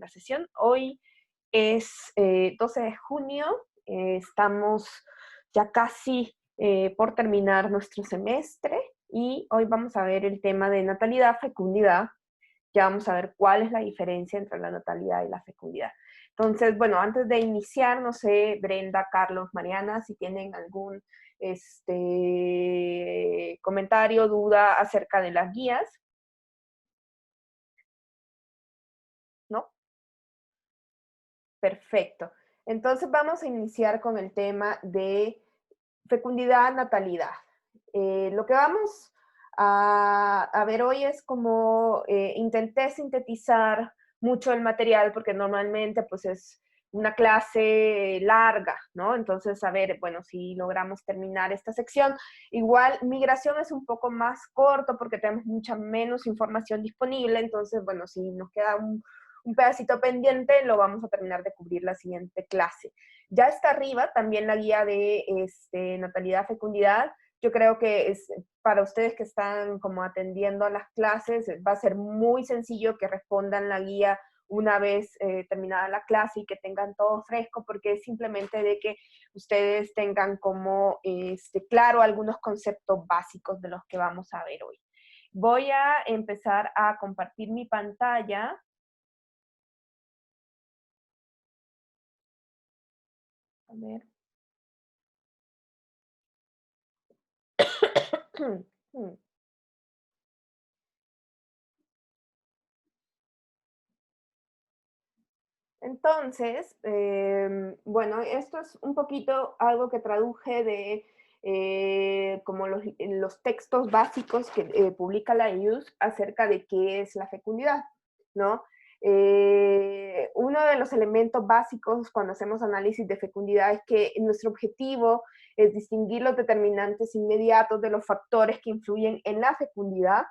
la sesión. Hoy es 12 de junio, estamos ya casi por terminar nuestro semestre y hoy vamos a ver el tema de natalidad, fecundidad. Ya vamos a ver cuál es la diferencia entre la natalidad y la fecundidad. Entonces, bueno, antes de iniciar, no sé, Brenda, Carlos, Mariana, si tienen algún comentario, duda acerca de las guías. ¿No? Perfecto. Entonces vamos a iniciar con el tema de fecundidad, natalidad. Lo que vamos a ver hoy es como intenté sintetizar mucho el material porque normalmente pues es una clase larga, ¿no? Entonces, a ver, bueno, si logramos terminar esta sección. Igual, migración es un poco más corto porque tenemos mucha menos información disponible, entonces, bueno, si nos queda un pedacito pendiente, lo vamos a terminar de cubrir la siguiente clase. Ya está arriba también la guía de natalidad, fecundidad. Yo creo que es para ustedes que están como atendiendo a las clases, va a ser muy sencillo que respondan la guía una vez terminada la clase y que tengan todo fresco, porque es simplemente de que ustedes tengan como claro algunos conceptos básicos de los que vamos a ver hoy. Voy a empezar a compartir mi pantalla. A ver. Entonces, bueno, esto es un poquito algo que traduje de como los textos básicos que publica la IUS acerca de qué es la fecundidad, ¿no? Uno de los elementos básicos cuando hacemos análisis de fecundidad es que nuestro objetivo es distinguir los determinantes inmediatos de los factores que influyen en la fecundidad.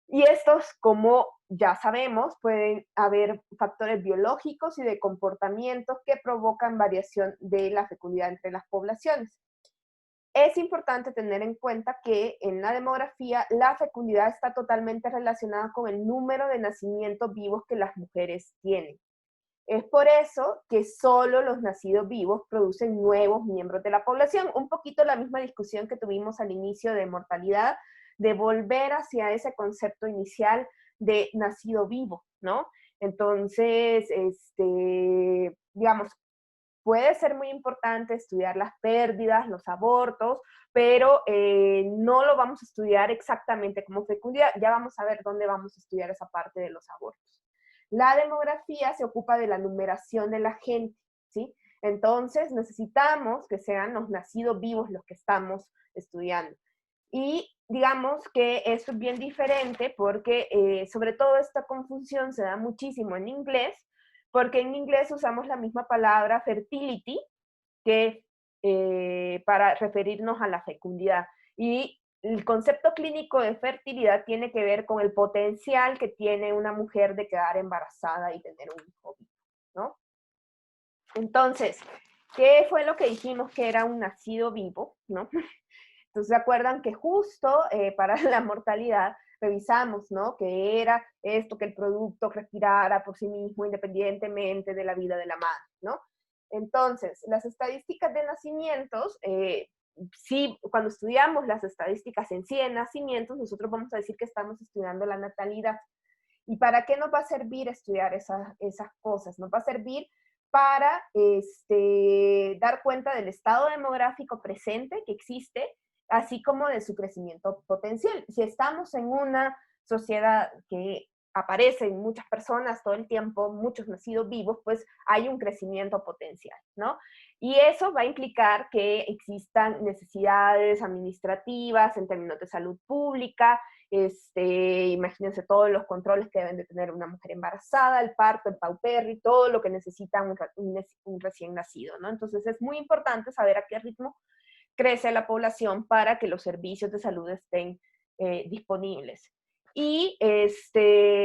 Y estos, como ya sabemos, pueden haber factores biológicos y de comportamientos que provocan variación de la fecundidad entre las poblaciones. Es importante tener en cuenta que en la demografía la fecundidad está totalmente relacionada con el número de nacimientos vivos que las mujeres tienen. Es por eso que solo los nacidos vivos producen nuevos miembros de la población. Un poquito la misma discusión que tuvimos al inicio de mortalidad, de volver hacia ese concepto inicial de nacido vivo, ¿no? Entonces, digamos, puede ser muy importante estudiar las pérdidas, los abortos, pero no lo vamos a estudiar exactamente como fecundidad. Ya vamos a ver dónde vamos a estudiar esa parte de los abortos. La demografía se ocupa de la numeración de la gente, ¿sí? Entonces necesitamos que sean los nacidos vivos los que estamos estudiando. Y digamos que esto es bien diferente porque sobre todo esta confusión se da muchísimo en inglés, porque en inglés usamos la misma palabra fertility que para referirnos a la fecundidad. Y el concepto clínico de fertilidad tiene que ver con el potencial que tiene una mujer de quedar embarazada y tener un hijo vivo, ¿no? Entonces, ¿qué fue lo que dijimos que era un nacido vivo, ¿no? Entonces, ¿se acuerdan que justo para la mortalidad revisamos, ¿no? Que era esto, que el producto respirara por sí mismo independientemente de la vida de la madre, ¿no? Entonces, las estadísticas de nacimientos, sí, cuando estudiamos las estadísticas en sí de nacimientos, nosotros vamos a decir que estamos estudiando la natalidad. ¿Y para qué nos va a servir estudiar esas cosas? Nos va a servir para dar cuenta del estado demográfico presente que existe, así como de su crecimiento potencial. Si estamos en una sociedad que aparecen muchas personas todo el tiempo, muchos nacidos vivos, pues hay un crecimiento potencial, ¿no? Y eso va a implicar que existan necesidades administrativas en términos de salud pública, imagínense todos los controles que deben de tener una mujer embarazada, el parto, el pauperri, todo lo que necesita un recién nacido, ¿no? Entonces es muy importante saber a qué ritmo crece la población para que los servicios de salud estén disponibles. Y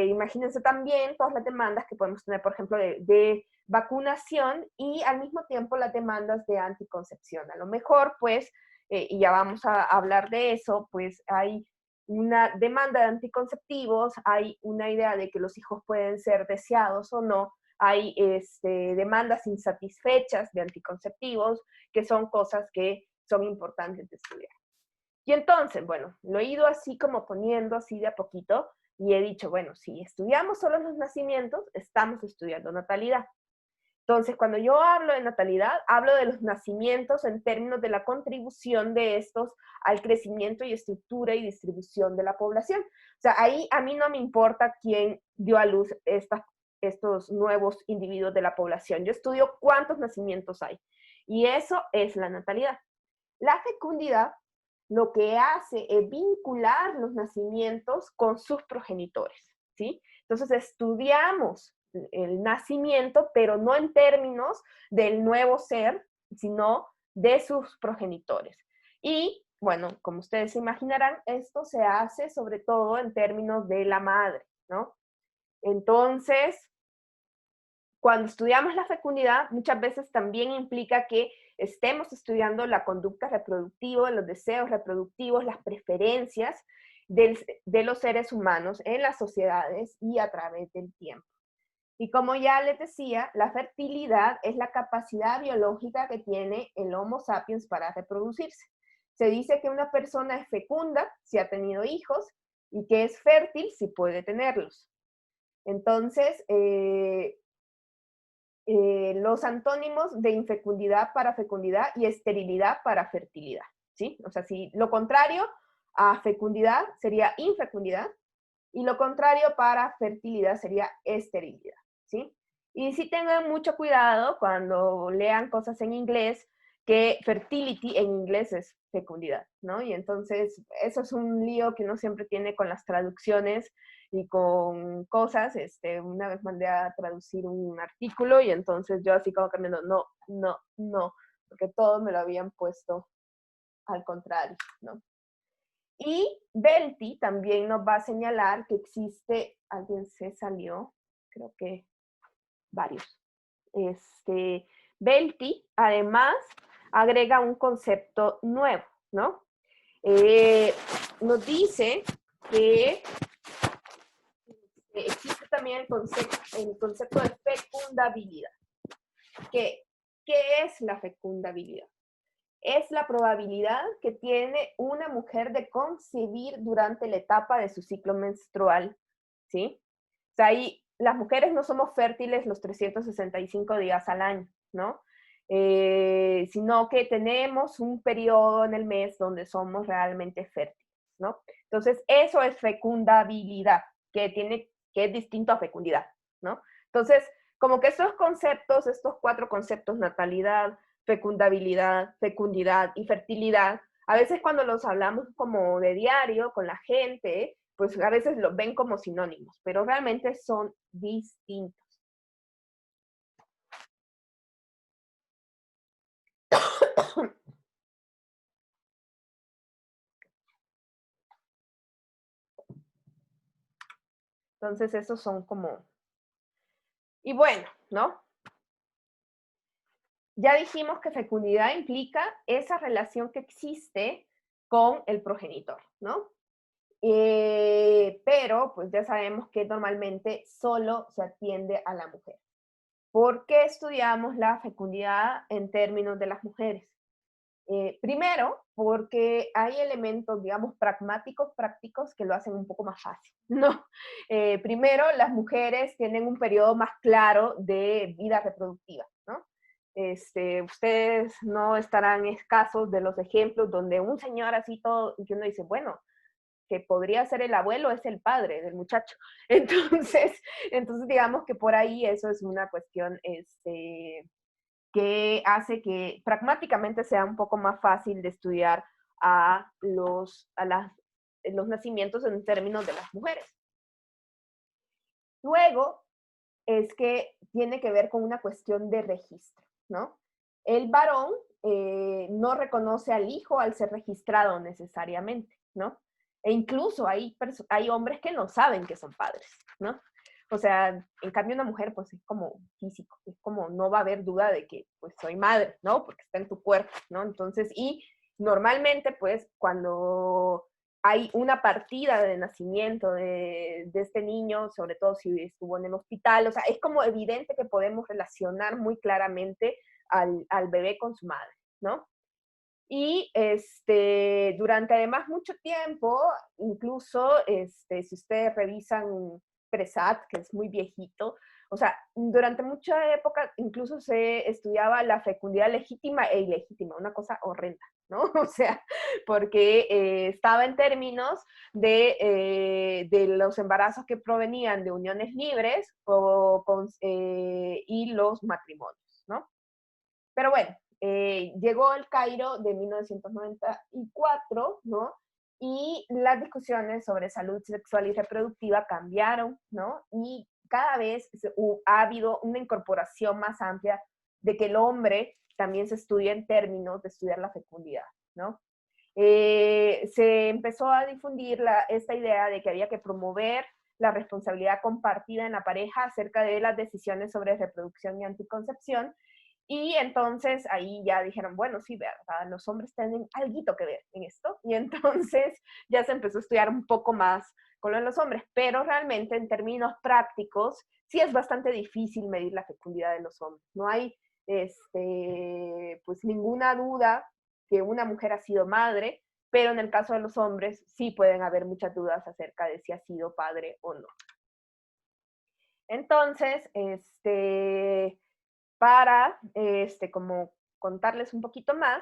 imagínense también todas las demandas que podemos tener, por ejemplo, de vacunación y al mismo tiempo las demandas de anticoncepción. A lo mejor, pues, y ya vamos a hablar de eso, pues hay una demanda de anticonceptivos, hay una idea de que los hijos pueden ser deseados o no, hay demandas insatisfechas de anticonceptivos, que son cosas que son importantes de estudiar. Y entonces, bueno, lo he ido así como poniendo así de a poquito y he dicho, bueno, si estudiamos solo los nacimientos, estamos estudiando natalidad. Entonces, cuando yo hablo de natalidad, hablo de los nacimientos en términos de la contribución de estos al crecimiento y estructura y distribución de la población. O sea, ahí a mí no me importa quién dio a luz estos nuevos individuos de la población. Yo estudio cuántos nacimientos hay. Y eso es la natalidad. La fecundidad lo que hace es vincular los nacimientos con sus progenitores, ¿sí? Entonces estudiamos el nacimiento, pero no en términos del nuevo ser, sino de sus progenitores. Y, bueno, como ustedes se imaginarán, esto se hace sobre todo en términos de la madre, ¿no? Entonces, cuando estudiamos la fecundidad, muchas veces también implica que estemos estudiando la conducta reproductiva, los deseos reproductivos, las preferencias de los seres humanos en las sociedades y a través del tiempo. Y como ya les decía, la fertilidad es la capacidad biológica que tiene el Homo sapiens para reproducirse. Se dice que una persona es fecunda si ha tenido hijos y que es fértil si puede tenerlos. Entonces, los antónimos de infecundidad para fecundidad y esterilidad para fertilidad, ¿sí? O sea, si lo contrario a fecundidad sería infecundidad y lo contrario para fertilidad sería esterilidad, ¿sí? Y sí tengan mucho cuidado cuando lean cosas en inglés, que fertility en inglés es fecundidad, ¿no? Y entonces eso es un lío que uno siempre tiene con las traducciones y con cosas. Una vez mandé a traducir un artículo y entonces yo así como cambiando, no, no, no, porque todo me lo habían puesto al contrario, ¿no? Y Belty también nos va a señalar que existe, alguien se salió, creo que varios. Belty además agrega un concepto nuevo, ¿no? Nos dice que existe también el concepto de fecundabilidad. ¿Qué es la fecundabilidad? Es la probabilidad que tiene una mujer de concebir durante la etapa de su ciclo menstrual, ¿sí? O sea, ahí las mujeres no somos fértiles los 365 días al año, ¿no? Sino que tenemos un periodo en el mes donde somos realmente fértiles, ¿no? Entonces, eso es fecundabilidad, que es distinto a fecundidad, ¿no? Entonces, como que estos conceptos, estos 4 conceptos, natalidad, fecundabilidad, fecundidad y fertilidad, a veces cuando los hablamos como de diario con la gente, pues a veces los ven como sinónimos, pero realmente son distintos. Entonces esos son como... Y bueno, ¿no? Ya dijimos que fecundidad implica esa relación que existe con el progenitor, ¿no? Pero pues ya sabemos que normalmente solo se atiende a la mujer. ¿Por qué estudiamos la fecundidad en términos de las mujeres? Primero, porque hay elementos, digamos, pragmáticos, prácticos, que lo hacen un poco más fácil, ¿no? Primero, las mujeres tienen un periodo más claro de vida reproductiva, ¿no? Ustedes no estarán escasos de los ejemplos donde un señor así todo, y que uno dice, bueno, que podría ser el abuelo, es el padre del muchacho. Entonces digamos que por ahí eso es una cuestión que hace que pragmáticamente sea un poco más fácil de estudiar a los nacimientos en términos de las mujeres. Luego es que tiene que ver con una cuestión de registro, ¿no? El varón no reconoce al hijo al ser registrado necesariamente, ¿no? E incluso hay hombres que no saben que son padres, ¿no? O sea, en cambio una mujer pues es como físico, es como no va a haber duda de que pues soy madre, ¿no? Porque está en tu cuerpo, ¿no? Entonces, y normalmente pues cuando hay una partida de nacimiento de este niño, sobre todo si estuvo en el hospital. O sea, es como evidente que podemos relacionar muy claramente al bebé con su madre, ¿no? Y durante además mucho tiempo, incluso si ustedes revisan Presat, que es muy viejito, o sea, durante mucha época incluso se estudiaba la fecundidad legítima e ilegítima, una cosa horrenda, ¿no? O sea, porque estaba en términos de los embarazos que provenían de uniones libres y los matrimonios, ¿no? Pero bueno, llegó el Cairo de 1994, ¿no? Y las discusiones sobre salud sexual y reproductiva cambiaron, ¿no? Y cada vez ha habido una incorporación más amplia de que el hombre también se estudia en términos de estudiar la fecundidad, ¿no? Se empezó a difundir esta idea de que había que promover la responsabilidad compartida en la pareja acerca de las decisiones sobre reproducción y anticoncepción, y entonces ahí ya dijeron, bueno, sí, ¿verdad? Los hombres tienen algo que ver en esto. Y entonces ya se empezó a estudiar un poco más con lo de los hombres. Pero realmente en términos prácticos, sí es bastante difícil medir la fecundidad de los hombres. No hay pues ninguna duda que una mujer ha sido madre, pero en el caso de los hombres sí pueden haber muchas dudas acerca de si ha sido padre o no. Entonces, para como contarles un poquito más,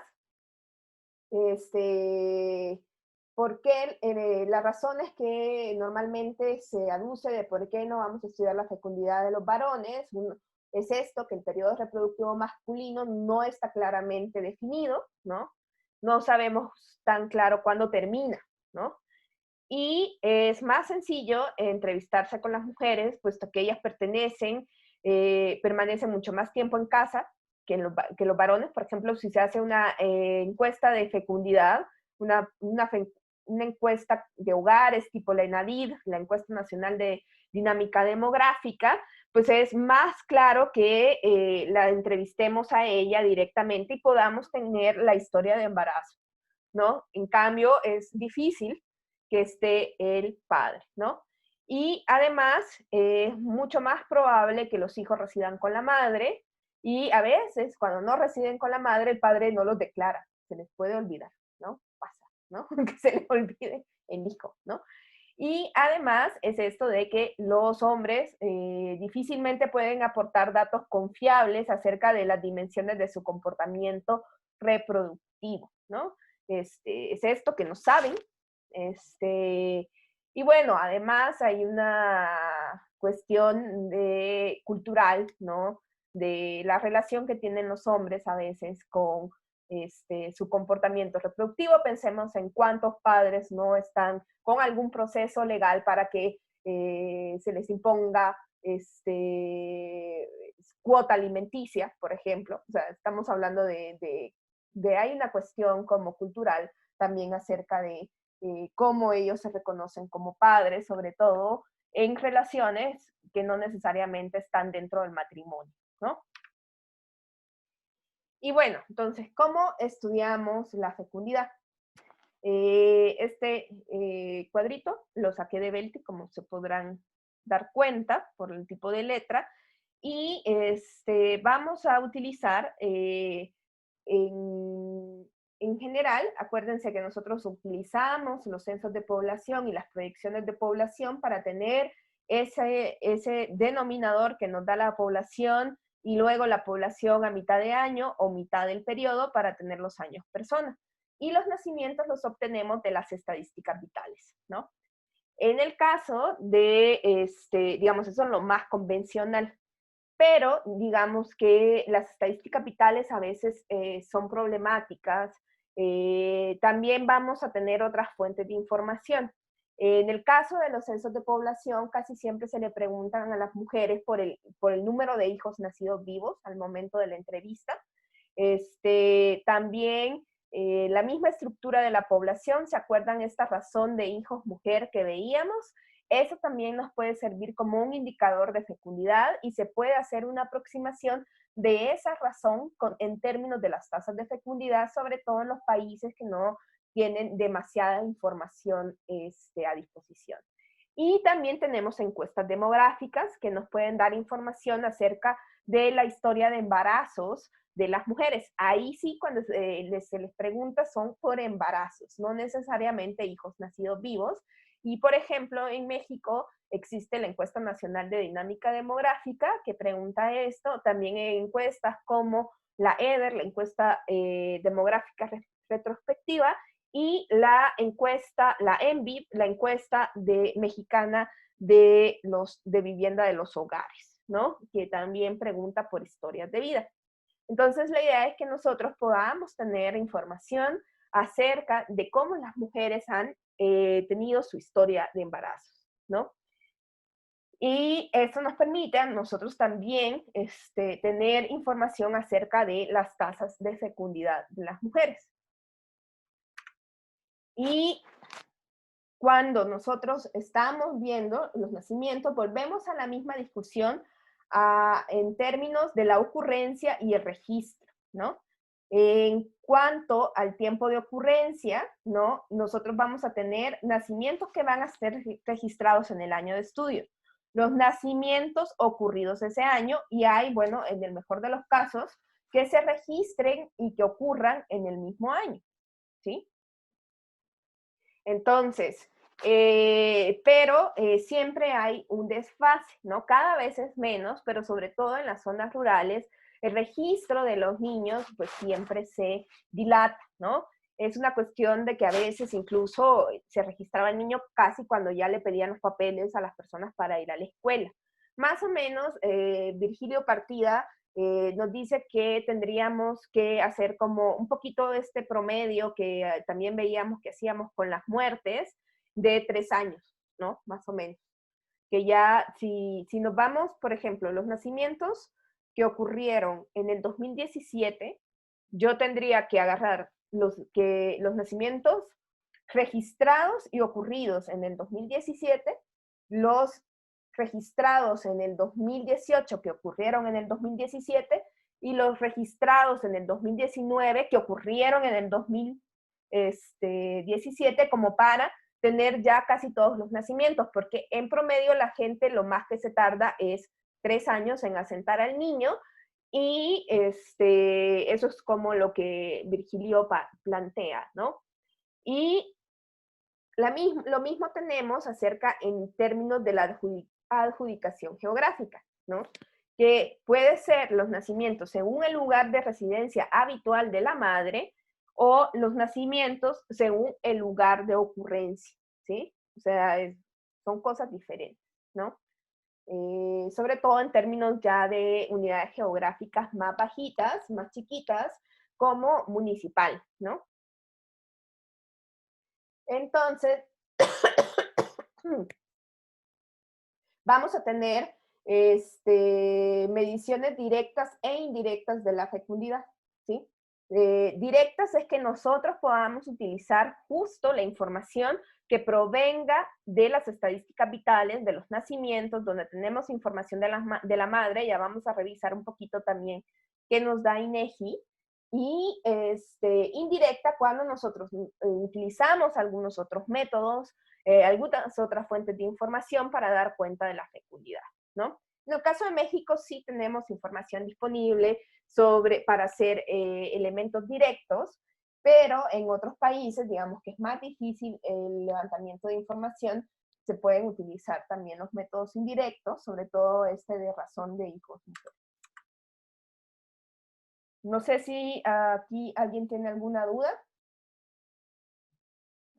por qué, las razones que normalmente se aduce de por qué no vamos a estudiar la fecundidad de los varones, es esto, que el periodo reproductivo masculino no está claramente definido, ¿no? No sabemos tan claro cuándo termina, ¿no? Y es más sencillo entrevistarse con las mujeres, puesto que ellas permanecen mucho más tiempo en casa que los varones. Por ejemplo, si se hace una encuesta de fecundidad, una, una, una encuesta de hogares tipo la ENADID, la Encuesta Nacional de Dinámica Demográfica, pues es más claro que la entrevistemos a ella directamente y podamos tener la historia de embarazo, ¿no? En cambio, es difícil que esté el padre, ¿no? Y además, es mucho más probable que los hijos residan con la madre, y a veces, cuando no residen con la madre, el padre no los declara, se les puede olvidar, ¿no? Pasa, ¿no? Que se les olvide el hijo, ¿no? Y además es esto de que los hombres difícilmente pueden aportar datos confiables acerca de las dimensiones de su comportamiento reproductivo, ¿no? Es esto que no saben. Y bueno, además hay una cuestión cultural, ¿no? De la relación que tienen los hombres a veces con su comportamiento reproductivo. Pensemos en cuántos padres no están con algún proceso legal para que se les imponga cuota alimenticia, por ejemplo. O sea, estamos hablando hay una cuestión como cultural también acerca de cómo ellos se reconocen como padres, sobre todo en relaciones que no necesariamente están dentro del matrimonio, ¿no? Y bueno, entonces, ¿cómo estudiamos la fecundidad? Cuadrito lo saqué de Belty, como se podrán dar cuenta por el tipo de letra, y vamos a utilizar en general, acuérdense que nosotros utilizamos los censos de población y las proyecciones de población para tener ese denominador que nos da la población, y luego la población a mitad de año o mitad del periodo para tener los años persona. Y los nacimientos los obtenemos de las estadísticas vitales, ¿no? En el caso de, digamos, eso es lo más convencional, pero digamos que las estadísticas vitales a veces son problemáticas. También vamos a tener otras fuentes de información. En el caso de los censos de población, casi siempre se le preguntan a las mujeres por el número de hijos nacidos vivos al momento de la entrevista. También la misma estructura de la población, ¿se acuerdan esta razón de hijos-mujer que veíamos? Eso también nos puede servir como un indicador de fecundidad, y se puede hacer una aproximación de esa razón en términos de las tasas de fecundidad, sobre todo en los países que no tienen demasiada información a disposición. Y también tenemos encuestas demográficas que nos pueden dar información acerca de la historia de embarazos de las mujeres. Ahí sí, cuando se les pregunta, son por embarazos, no necesariamente hijos nacidos vivos. Y, por ejemplo, en México existe la encuesta nacional de dinámica demográfica que pregunta esto. También hay encuestas como la EDER, la encuesta demográfica retrospectiva, y la encuesta, la ENVIP, la encuesta mexicana de vivienda de los hogares, ¿no? Que también pregunta por historias de vida. Entonces, la idea es que nosotros podamos tener información acerca de cómo las mujeres han tenido su historia de embarazos, ¿no? Y eso nos permite a nosotros también tener información acerca de las tasas de fecundidad de las mujeres. Y cuando nosotros estamos viendo los nacimientos, volvemos a la misma discusión en términos de la ocurrencia y el registro, ¿no? En cuanto al tiempo de ocurrencia, ¿no? Nosotros vamos a tener nacimientos que van a ser registrados en el año de estudio, los nacimientos ocurridos ese año, y hay, bueno, en el mejor de los casos, que se registren y que ocurran en el mismo año, ¿sí? Entonces, pero siempre hay un desfase, ¿no? Cada vez es menos, pero sobre todo en las zonas rurales, el registro de los niños pues siempre se dilata, ¿no? Es una cuestión de que a veces incluso se registraba el niño casi cuando ya le pedían los papeles a las personas para ir a la escuela. Más o menos, Virgilio Partida nos dice que tendríamos que hacer como un poquito de este promedio que también veíamos que hacíamos con las muertes de 3 años, ¿no? Más o menos. Que ya, si nos vamos, por ejemplo, los nacimientos que ocurrieron en el 2017, yo tendría que agarrar los nacimientos registrados y ocurridos en el 2017, los registrados en el 2018 que ocurrieron en el 2017 y los registrados en el 2019 que ocurrieron en el 2017, como para tener ya casi todos los nacimientos, porque en promedio la gente lo más que se tarda es 3 años en asentar al niño, y eso es como lo que Virgilio plantea, ¿no? Y lo mismo tenemos acerca en términos de la adjudicación geográfica, ¿no? Que puede ser los nacimientos según el lugar de residencia habitual de la madre o los nacimientos según el lugar de ocurrencia, ¿sí? O sea, son cosas diferentes, ¿no? Sobre todo en términos ya de unidades geográficas más bajitas, más chiquitas, como municipal, ¿no? Entonces, vamos a tener mediciones directas e indirectas de la fecundidad, ¿sí? Directas es que nosotros podamos utilizar justo la información que provenga de las estadísticas vitales, de los nacimientos, donde tenemos información de la madre. Ya vamos a revisar un poquito también qué nos da INEGI. Y indirecta cuando nosotros utilizamos algunos otros métodos, algunas otras fuentes de información para dar cuenta de la fecundidad, ¿no? En el caso de México sí tenemos información disponible para hacer elementos directos, pero en otros países, digamos que es más difícil el levantamiento de información, se pueden utilizar también los métodos indirectos, sobre todo de razón de hijos. No sé si aquí alguien tiene alguna duda,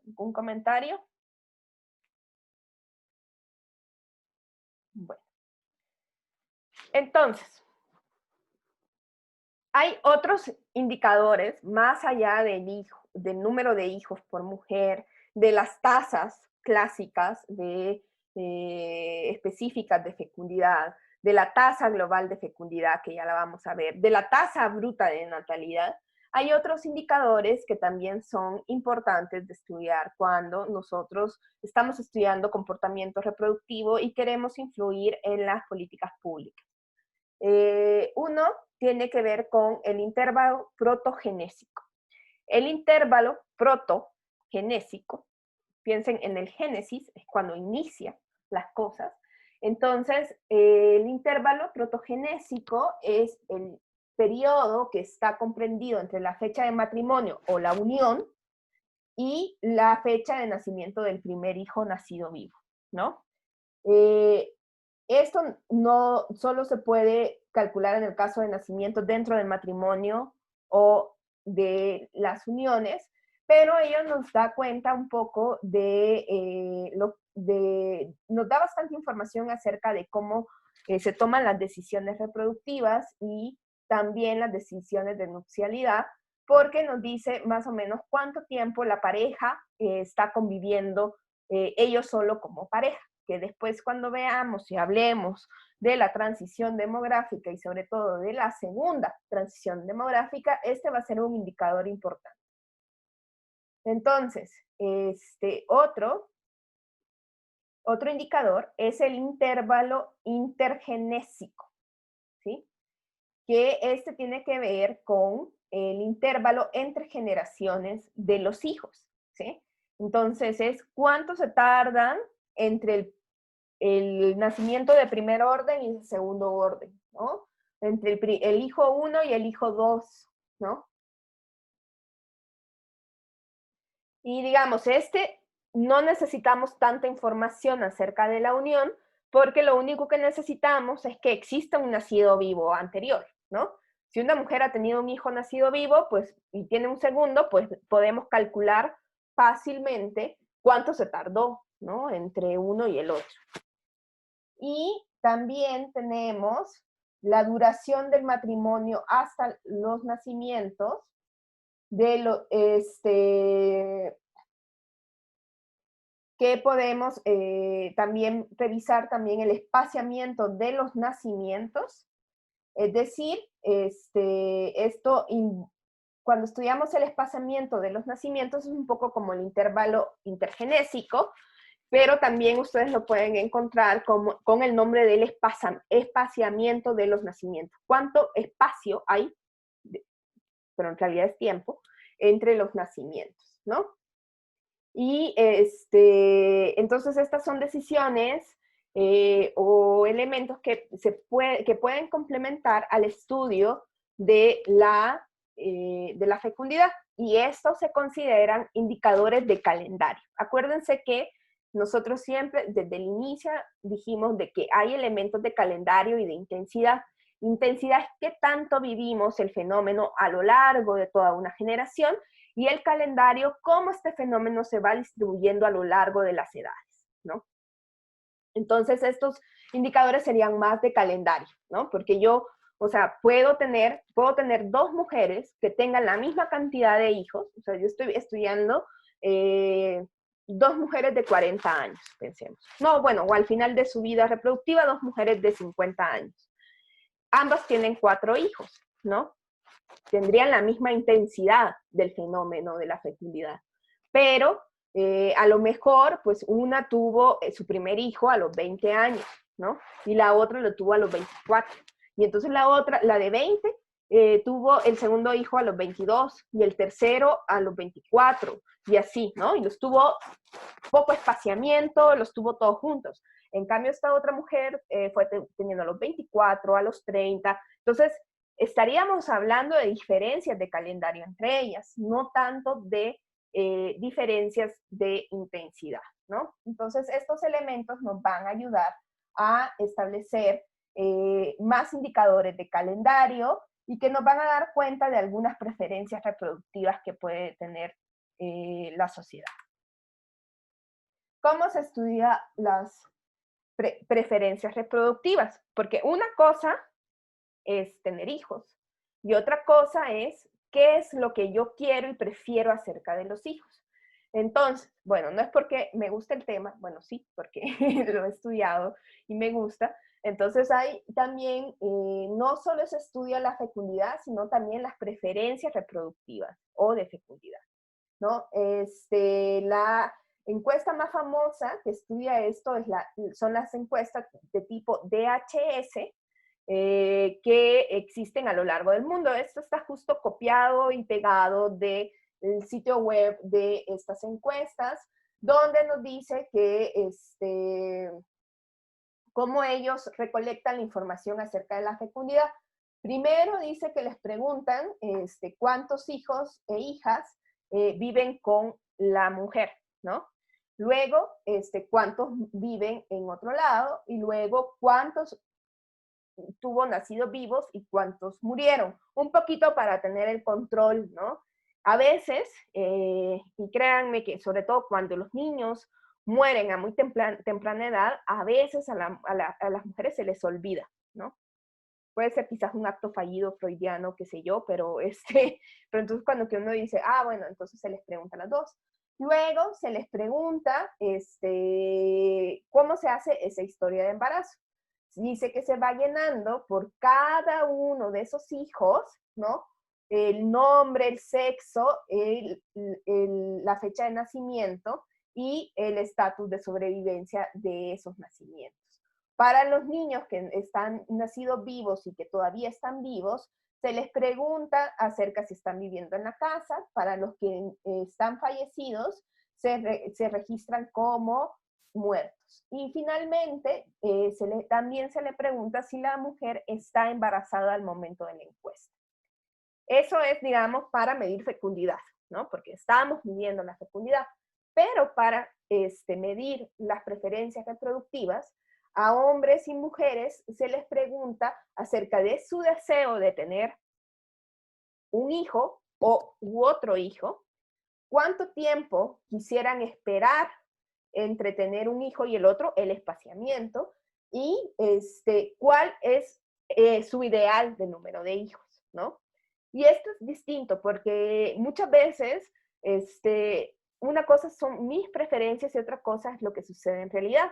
algún comentario. Bueno, entonces, hay otros indicadores más allá del número de hijos por mujer, de las tasas clásicas específicas de fecundidad, de la tasa global de fecundidad, que ya la vamos a ver, de la tasa bruta de natalidad. Hay otros indicadores que también son importantes de estudiar cuando nosotros estamos estudiando comportamiento reproductivo y queremos influir en las políticas públicas. Uno tiene que ver con el intervalo protogenésico. El intervalo proto genésico. Piensen en el génesis, es cuando inicia las cosas. Entonces, el intervalo protogenésico es el periodo que está comprendido entre la fecha de matrimonio o la unión y la fecha de nacimiento del primer hijo nacido vivo, ¿no? Esto no solo se puede calcular en el caso de nacimiento dentro del matrimonio o de las uniones, pero ello nos da cuenta un poco nos da bastante información acerca de cómo se toman las decisiones reproductivas y también las decisiones de nupcialidad, porque nos dice más o menos cuánto tiempo la pareja está conviviendo ellos solo como pareja, que después cuando veamos y hablemos de la transición demográfica y sobre todo de la segunda transición demográfica, este va a ser un indicador importante. Entonces, otro indicador es el intervalo intergenésico, ¿sí? Que tiene que ver con el intervalo entre generaciones de los hijos, ¿sí? Entonces, es cuánto se tardan entre el nacimiento de primer orden y de segundo orden, ¿no? Entre el hijo 1 y el hijo 2, ¿no? Y digamos, no necesitamos tanta información acerca de la unión, porque lo único que necesitamos es que exista un nacido vivo anterior, ¿no? Si una mujer ha tenido un hijo nacido vivo, pues, y tiene un segundo, pues podemos calcular fácilmente cuánto se tardó, ¿no? Entre uno y el otro. Y también tenemos la duración del matrimonio hasta los nacimientos, que podemos también revisar también el espaciamiento de los nacimientos. Es decir, cuando estudiamos el espaciamiento de los nacimientos es un poco como el intervalo intergenésico, pero también ustedes lo pueden encontrar con el nombre del espaciamiento de los nacimientos. ¿Cuánto espacio hay, pero en realidad es tiempo, entre los nacimientos, ¿no? Y entonces estas son decisiones o elementos que pueden complementar al estudio de la fecundidad. Y estos se consideran indicadores de calendario. Acuérdense que nosotros siempre, desde el inicio, dijimos de que hay elementos de calendario y de intensidad. Intensidad es qué tanto vivimos el fenómeno a lo largo de toda una generación, y el calendario, cómo este fenómeno se va distribuyendo a lo largo de las edades, ¿no? Entonces, estos indicadores serían más de calendario, ¿no? Porque yo, o sea, puedo tener dos mujeres que tengan la misma cantidad de hijos, o sea, yo estoy estudiando dos mujeres de 40 años, pensemos. No, bueno, o al final de su vida reproductiva, dos mujeres de 50 años. Ambas tienen 4 hijos, ¿no? Tendrían la misma intensidad del fenómeno de la fecundidad. Pero a lo mejor, pues una tuvo su primer hijo a los 20 años, ¿no? Y la otra lo tuvo a los 24. Y entonces la otra, la de 20, tuvo el segundo hijo a los 22 y el tercero a los 24 y así, ¿no? Y los tuvo poco espaciamiento, los tuvo todos juntos. En cambio, esta otra mujer fue teniendo a los 24, a los 30. Entonces, estaríamos hablando de diferencias de calendario entre ellas, no tanto de diferencias de intensidad, ¿no? Entonces, estos elementos nos van a ayudar a establecer más indicadores de calendario y que nos van a dar cuenta de algunas preferencias reproductivas que puede tener la sociedad. ¿Cómo se estudia las preferencias reproductivas? Porque una cosa es tener hijos y otra cosa es qué es lo que yo quiero y prefiero acerca de los hijos. Entonces, bueno, no es porque me gusta el tema, bueno, sí, porque lo he estudiado y me gusta. Entonces hay también, no solo se estudia la fecundidad, sino también las preferencias reproductivas o de fecundidad, ¿no? La encuesta más famosa que estudia esto son las encuestas de tipo DHS, que existen a lo largo del mundo. Esto está justo copiado y pegado de el sitio web de estas encuestas, donde nos dice que cómo ellos recolectan la información acerca de la fecundidad. Primero dice que les preguntan cuántos hijos e hijas viven con la mujer, ¿no? Luego, cuántos viven en otro lado, y luego cuántos tuvo nacidos vivos y cuántos murieron. Un poquito para tener el control, ¿no? A veces, y créanme que sobre todo cuando los niños mueren a muy temprana edad, a veces a las mujeres se les olvida, ¿no? Puede ser quizás un acto fallido freudiano, qué sé yo, pero, pero entonces cuando que uno dice, ah, bueno, entonces se les pregunta a las dos. Luego se les pregunta cómo se hace esa historia de embarazo. Dice que se va llenando por cada uno de esos hijos, ¿no? El nombre, el sexo, la fecha de nacimiento y el estatus de sobrevivencia de esos nacimientos. Para los niños que están nacidos vivos y que todavía están vivos, se les pregunta acerca si están viviendo en la casa. Para los que están fallecidos, se registran como muertos. Y finalmente, también se le pregunta si la mujer está embarazada al momento de la encuesta. Eso es, digamos, para medir fecundidad, ¿no? Porque estamos midiendo la fecundidad. Pero para medir las preferencias reproductivas, a hombres y mujeres se les pregunta acerca de su deseo de tener un hijo u otro hijo, cuánto tiempo quisieran esperar entre tener un hijo y el otro, el espaciamiento, y cuál es su ideal de número de hijos, ¿no? Y esto es distinto porque muchas veces una cosa son mis preferencias y otra cosa es lo que sucede en realidad.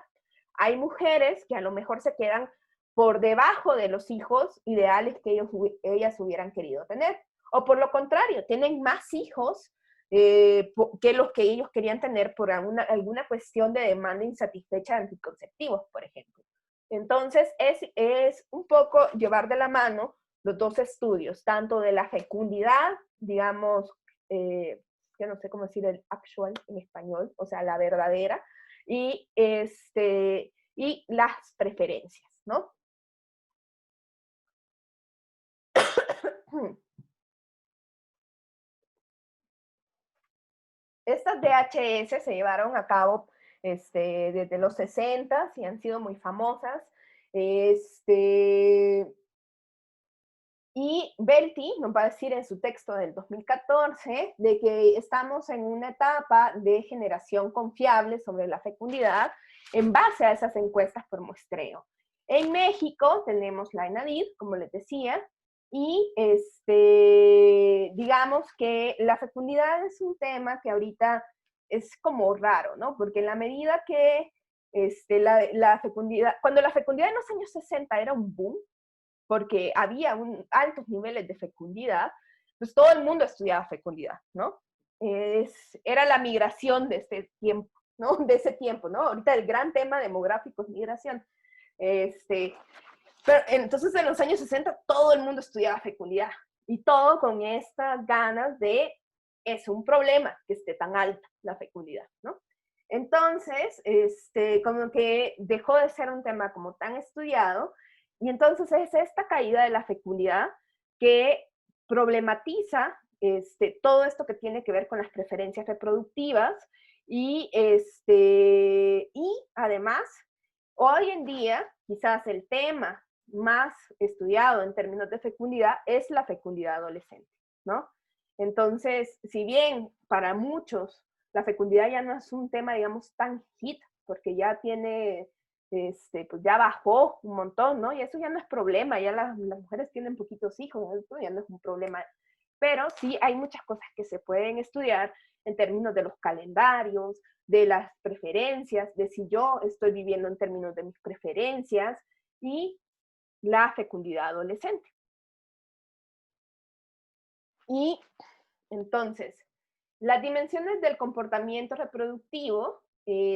Hay mujeres que a lo mejor se quedan por debajo de los hijos ideales que ellas hubieran querido tener. O por lo contrario, tienen más hijos que los que ellos querían tener por alguna cuestión de demanda insatisfecha de anticonceptivos, por ejemplo. Entonces, es un poco llevar de la mano los dos estudios, tanto de la fecundidad, digamos, yo no sé cómo decir el actual en español, o sea, la verdadera, y, y las preferencias, ¿no? Estas DHS se llevaron a cabo desde los 60 y han sido muy famosas. Y Belty nos va a decir en su texto del 2014 de que estamos en una etapa de generación confiable sobre la fecundidad en base a esas encuestas por muestreo. En México tenemos la ENADIR, como les decía, y digamos que la fecundidad es un tema que ahorita es como raro, ¿no? Porque en la medida que la fecundidad, cuando la fecundidad en los años 60 era un boom, porque había altos niveles de fecundidad, pues todo el mundo estudiaba fecundidad, ¿no? Era la migración de este tiempo, ¿no? De ese tiempo, ¿no? Ahorita el gran tema demográfico es migración. Pero entonces en los años 60 todo el mundo estudiaba fecundidad y todo con estas ganas de, es un problema que esté tan alta la fecundidad, ¿no? Entonces, como que dejó de ser un tema como tan estudiado, y entonces es esta caída de la fecundidad que problematiza todo esto que tiene que ver con las preferencias reproductivas y además, hoy en día, quizás el tema más estudiado en términos de fecundidad es la fecundidad adolescente, ¿no? Entonces, si bien para muchos la fecundidad ya no es un tema, digamos, tan hit, porque ya tiene, pues ya bajó un montón, ¿no? Y eso ya no es problema, ya las mujeres tienen poquitos hijos, ¿no? Ya no es un problema. Pero sí hay muchas cosas que se pueden estudiar en términos de los calendarios, de las preferencias, de si yo estoy viviendo en términos de mis preferencias y la fecundidad adolescente. Y entonces, las dimensiones del comportamiento reproductivo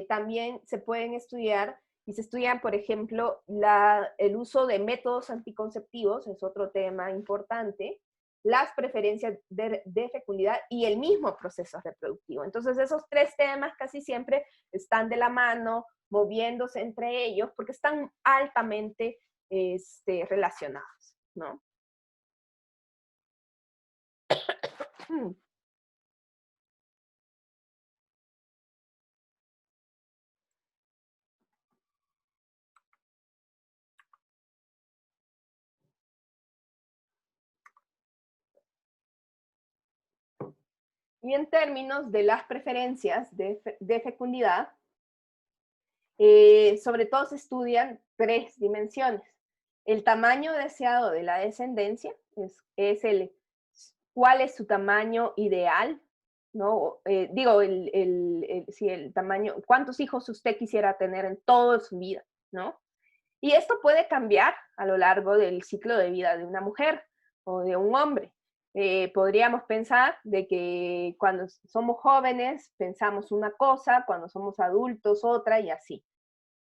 también se pueden estudiar y se estudian, por ejemplo, el uso de métodos anticonceptivos, es otro tema importante, las preferencias de fecundidad y el mismo proceso reproductivo. Entonces esos tres temas casi siempre están de la mano, moviéndose entre ellos, porque están altamente relacionados, ¿no? Y en términos de las preferencias de fecundidad, sobre todo se estudian tres dimensiones. El tamaño deseado de la descendencia es cuál es su tamaño ideal, ¿no? Digo, el tamaño, cuántos hijos usted quisiera tener en toda su vida, ¿no? Y esto puede cambiar a lo largo del ciclo de vida de una mujer o de un hombre. Podríamos pensar de que cuando somos jóvenes pensamos una cosa, cuando somos adultos otra y así.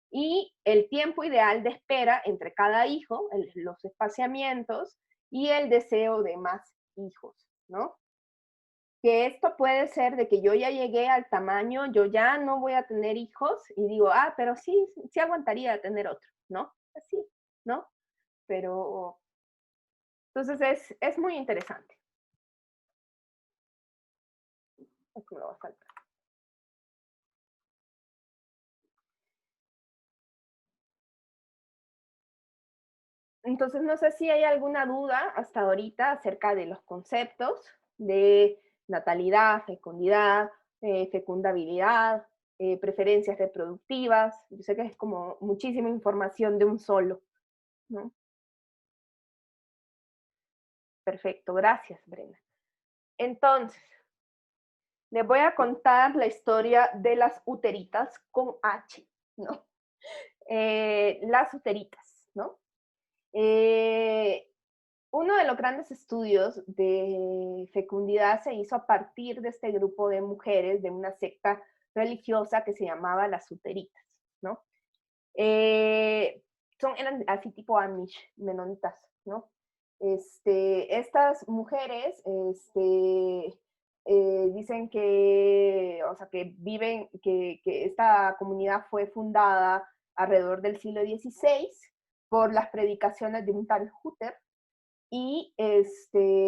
Y el tiempo ideal de espera entre cada hijo, los espaciamientos y el deseo de más hijos, ¿no? Que esto puede ser de que yo ya llegué al tamaño, yo ya no voy a tener hijos y digo, pero sí, sí aguantaría tener otro, ¿no? Así, ¿no? Pero, entonces es muy interesante. Esto me lo va a saltar. Entonces, no sé si hay alguna duda hasta ahorita acerca de los conceptos de natalidad, fecundidad, fecundabilidad, preferencias reproductivas. Yo sé que es como muchísima información de un solo, ¿no? Perfecto, gracias, Brenda. Entonces, les voy a contar la historia de las uteritas con H, ¿no? Las uteritas, ¿no? Uno de los grandes estudios de fecundidad se hizo a partir de este grupo de mujeres de una secta religiosa que se llamaba las uteritas, ¿no? Eran así tipo Amish, menonitas, ¿no? Estas mujeres dicen que, o sea, que viven, que esta comunidad fue fundada alrededor del siglo XVI por las predicaciones de un tal Hooter, y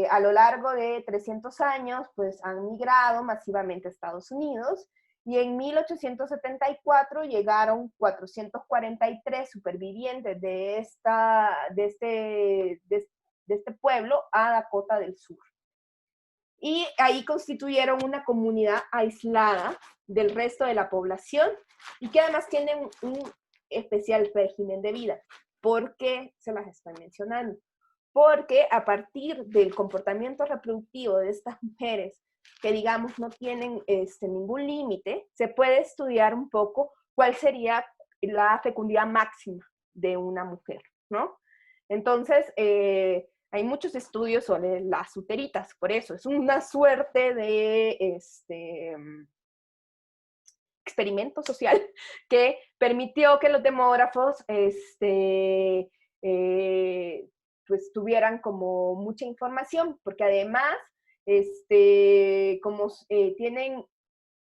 a lo largo de 300 años pues han migrado masivamente a Estados Unidos, y en 1874 llegaron 443 supervivientes de este pueblo a Dakota del Sur. Y ahí constituyeron una comunidad aislada del resto de la población y que además tienen un especial régimen de vida. ¿Por qué se las estoy mencionando? Porque a partir del comportamiento reproductivo de estas mujeres, que digamos no tienen ningún límite, se puede estudiar un poco cuál sería la fecundidad máxima de una mujer, ¿no? Entonces, hay muchos estudios sobre las uteritas, por eso es una suerte de experimento social que permitió que los demógrafos pues tuvieran como mucha información, porque además, como tienen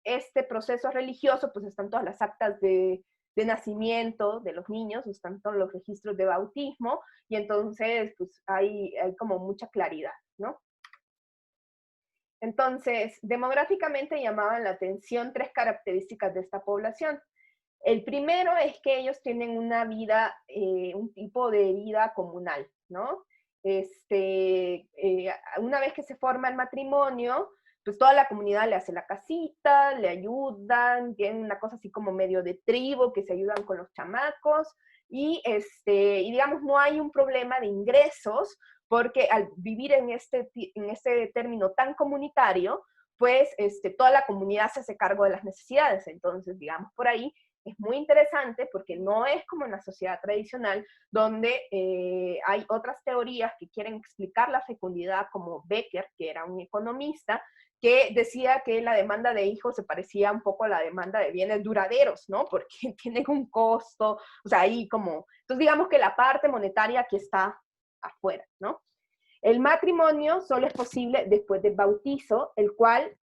este proceso religioso, pues están todas las actas de nacimiento de los niños, están todos los registros de bautismo, y entonces pues hay como mucha claridad, ¿no? Entonces, demográficamente llamaban la atención tres características de esta población. El primero es que ellos tienen una vida, un tipo de vida comunal, ¿no? Una vez que se forma el matrimonio, pues toda la comunidad le hace la casita, le ayudan, tienen una cosa así como medio de tribu, que se ayudan con los chamacos, y digamos, no hay un problema de ingresos, porque al vivir en este término tan comunitario, pues toda la comunidad se hace cargo de las necesidades. Entonces, digamos, por ahí es muy interesante porque no es como en la sociedad tradicional, donde hay otras teorías que quieren explicar la fecundidad, como Becker, que era un economista, que decía que la demanda de hijos se parecía un poco a la demanda de bienes duraderos, ¿no? Porque tienen un costo, o sea, ahí como, entonces digamos que la parte monetaria aquí está afuera, ¿no? El matrimonio solo es posible después del bautizo, el cual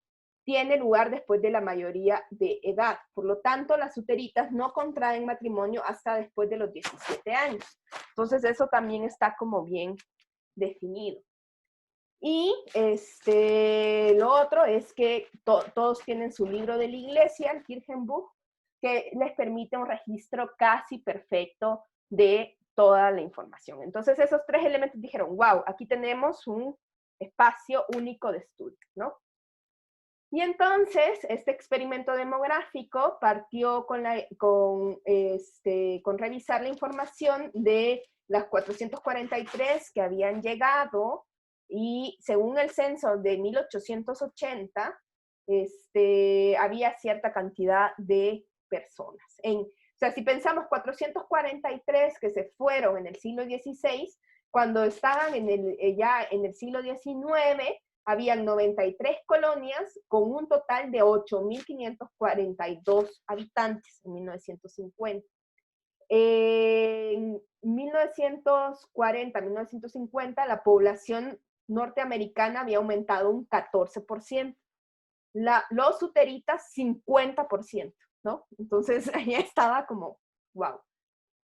tiene lugar después de la mayoría de edad. Por lo tanto, las uteritas no contraen matrimonio hasta después de los 17 años. Entonces, eso también está como bien definido. Y lo otro es que todos tienen su libro de la iglesia, el Kirchenbuch, que les permite un registro casi perfecto de toda la información. Entonces, esos tres elementos dijeron, wow, aquí tenemos un espacio único de estudio, ¿no? Y entonces, este experimento demográfico partió con revisar la información de las 443 que habían llegado, y según el censo de 1880, había cierta cantidad de personas. O sea, si pensamos 443 que se fueron en el siglo XVI, cuando estaban ya en el siglo XIX, habían 93 colonias con un total de 8.542 habitantes en 1950. En 1940, 1950, la población norteamericana había aumentado un 14%. Los uteritas, 50%, ¿no? Entonces, ahí estaba como, wow.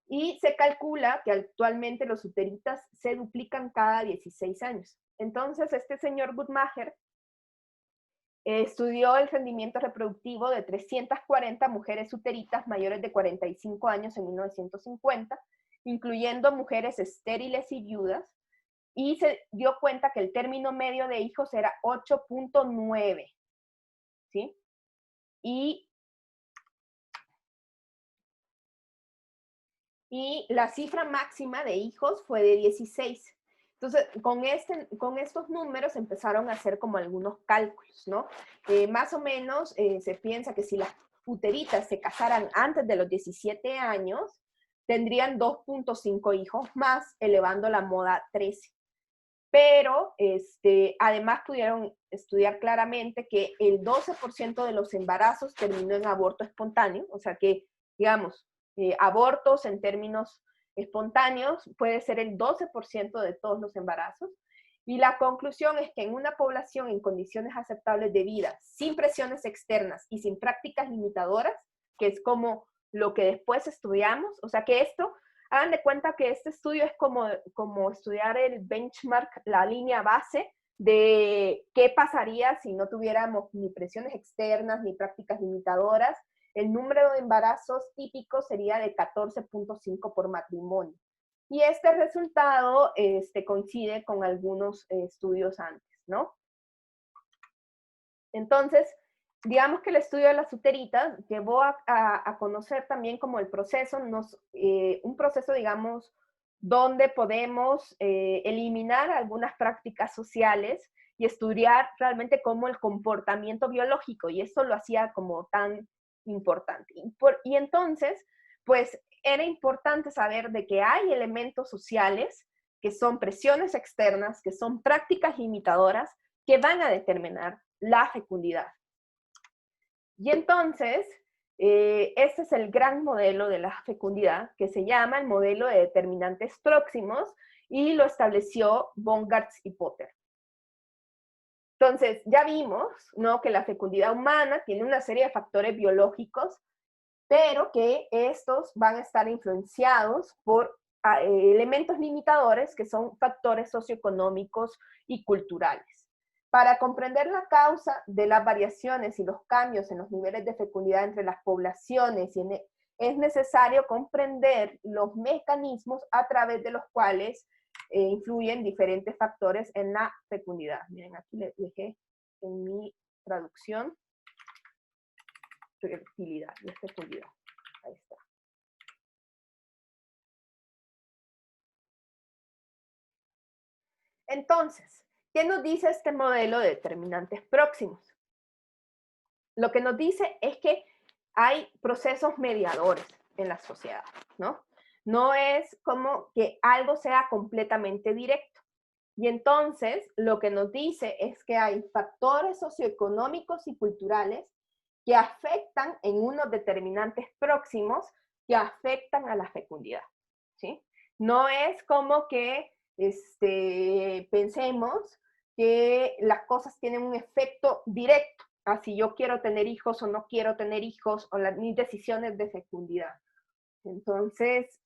Y se calcula que actualmente los uteritas se duplican cada 16 años. Entonces, este señor Guttmacher estudió el rendimiento reproductivo de 340 mujeres uteritas mayores de 45 años en 1950, incluyendo mujeres estériles y viudas, y se dio cuenta que el término medio de hijos era 8.9, ¿sí? Y la cifra máxima de hijos fue de 16. Entonces, con estos números empezaron a hacer como algunos cálculos, ¿no? Más o menos se piensa que si las uteritas se casaran antes de los 17 años, tendrían 2.5 hijos más, elevando la moda a 13. Pero además pudieron estudiar claramente que el 12% de los embarazos terminó en aborto espontáneo, o sea que, digamos, abortos en términos espontáneos puede ser el 12% de todos los embarazos. Y la conclusión es que en una población en condiciones aceptables de vida, sin presiones externas y sin prácticas limitadoras, que es como lo que después estudiamos, o sea que esto, hagan de cuenta que este estudio es como estudiar el benchmark, la línea base de qué pasaría si no tuviéramos ni presiones externas ni prácticas limitadoras. El número de embarazos típicos sería de 14.5 por matrimonio. Y este resultado coincide con algunos estudios antes, ¿no? Entonces, digamos que el estudio de las uteritas llevó a conocer también como el proceso, un proceso, digamos, donde podemos eliminar algunas prácticas sociales y estudiar realmente como el comportamiento biológico, y eso lo hacía como tan importante. Y entonces, pues era importante saber de que hay elementos sociales que son presiones externas, que son prácticas limitadoras, que van a determinar la fecundidad. Y entonces, este es el gran modelo de la fecundidad, que se llama el modelo de determinantes próximos, y lo estableció Bongartz y Potter. Entonces, ya vimos, ¿no?, que la fecundidad humana tiene una serie de factores biológicos, pero que estos van a estar influenciados por elementos limitadores que son factores socioeconómicos y culturales. Para comprender la causa de las variaciones y los cambios en los niveles de fecundidad entre las poblaciones, es necesario comprender los mecanismos a través de los cuales influyen diferentes factores en la fecundidad. Miren, aquí les dejé en mi traducción fertilidad, de fecundidad. Ahí está. Entonces, ¿qué nos dice este modelo de determinantes próximos? Lo que nos dice es que hay procesos mediadores en la sociedad, ¿no? No es como que algo sea completamente directo. Y entonces, lo que nos dice es que hay factores socioeconómicos y culturales que afectan en unos determinantes próximos que afectan a la fecundidad, ¿sí? No es como que pensemos que las cosas tienen un efecto directo a si yo quiero tener hijos o no quiero tener hijos, o mis decisiones de fecundidad. Entonces,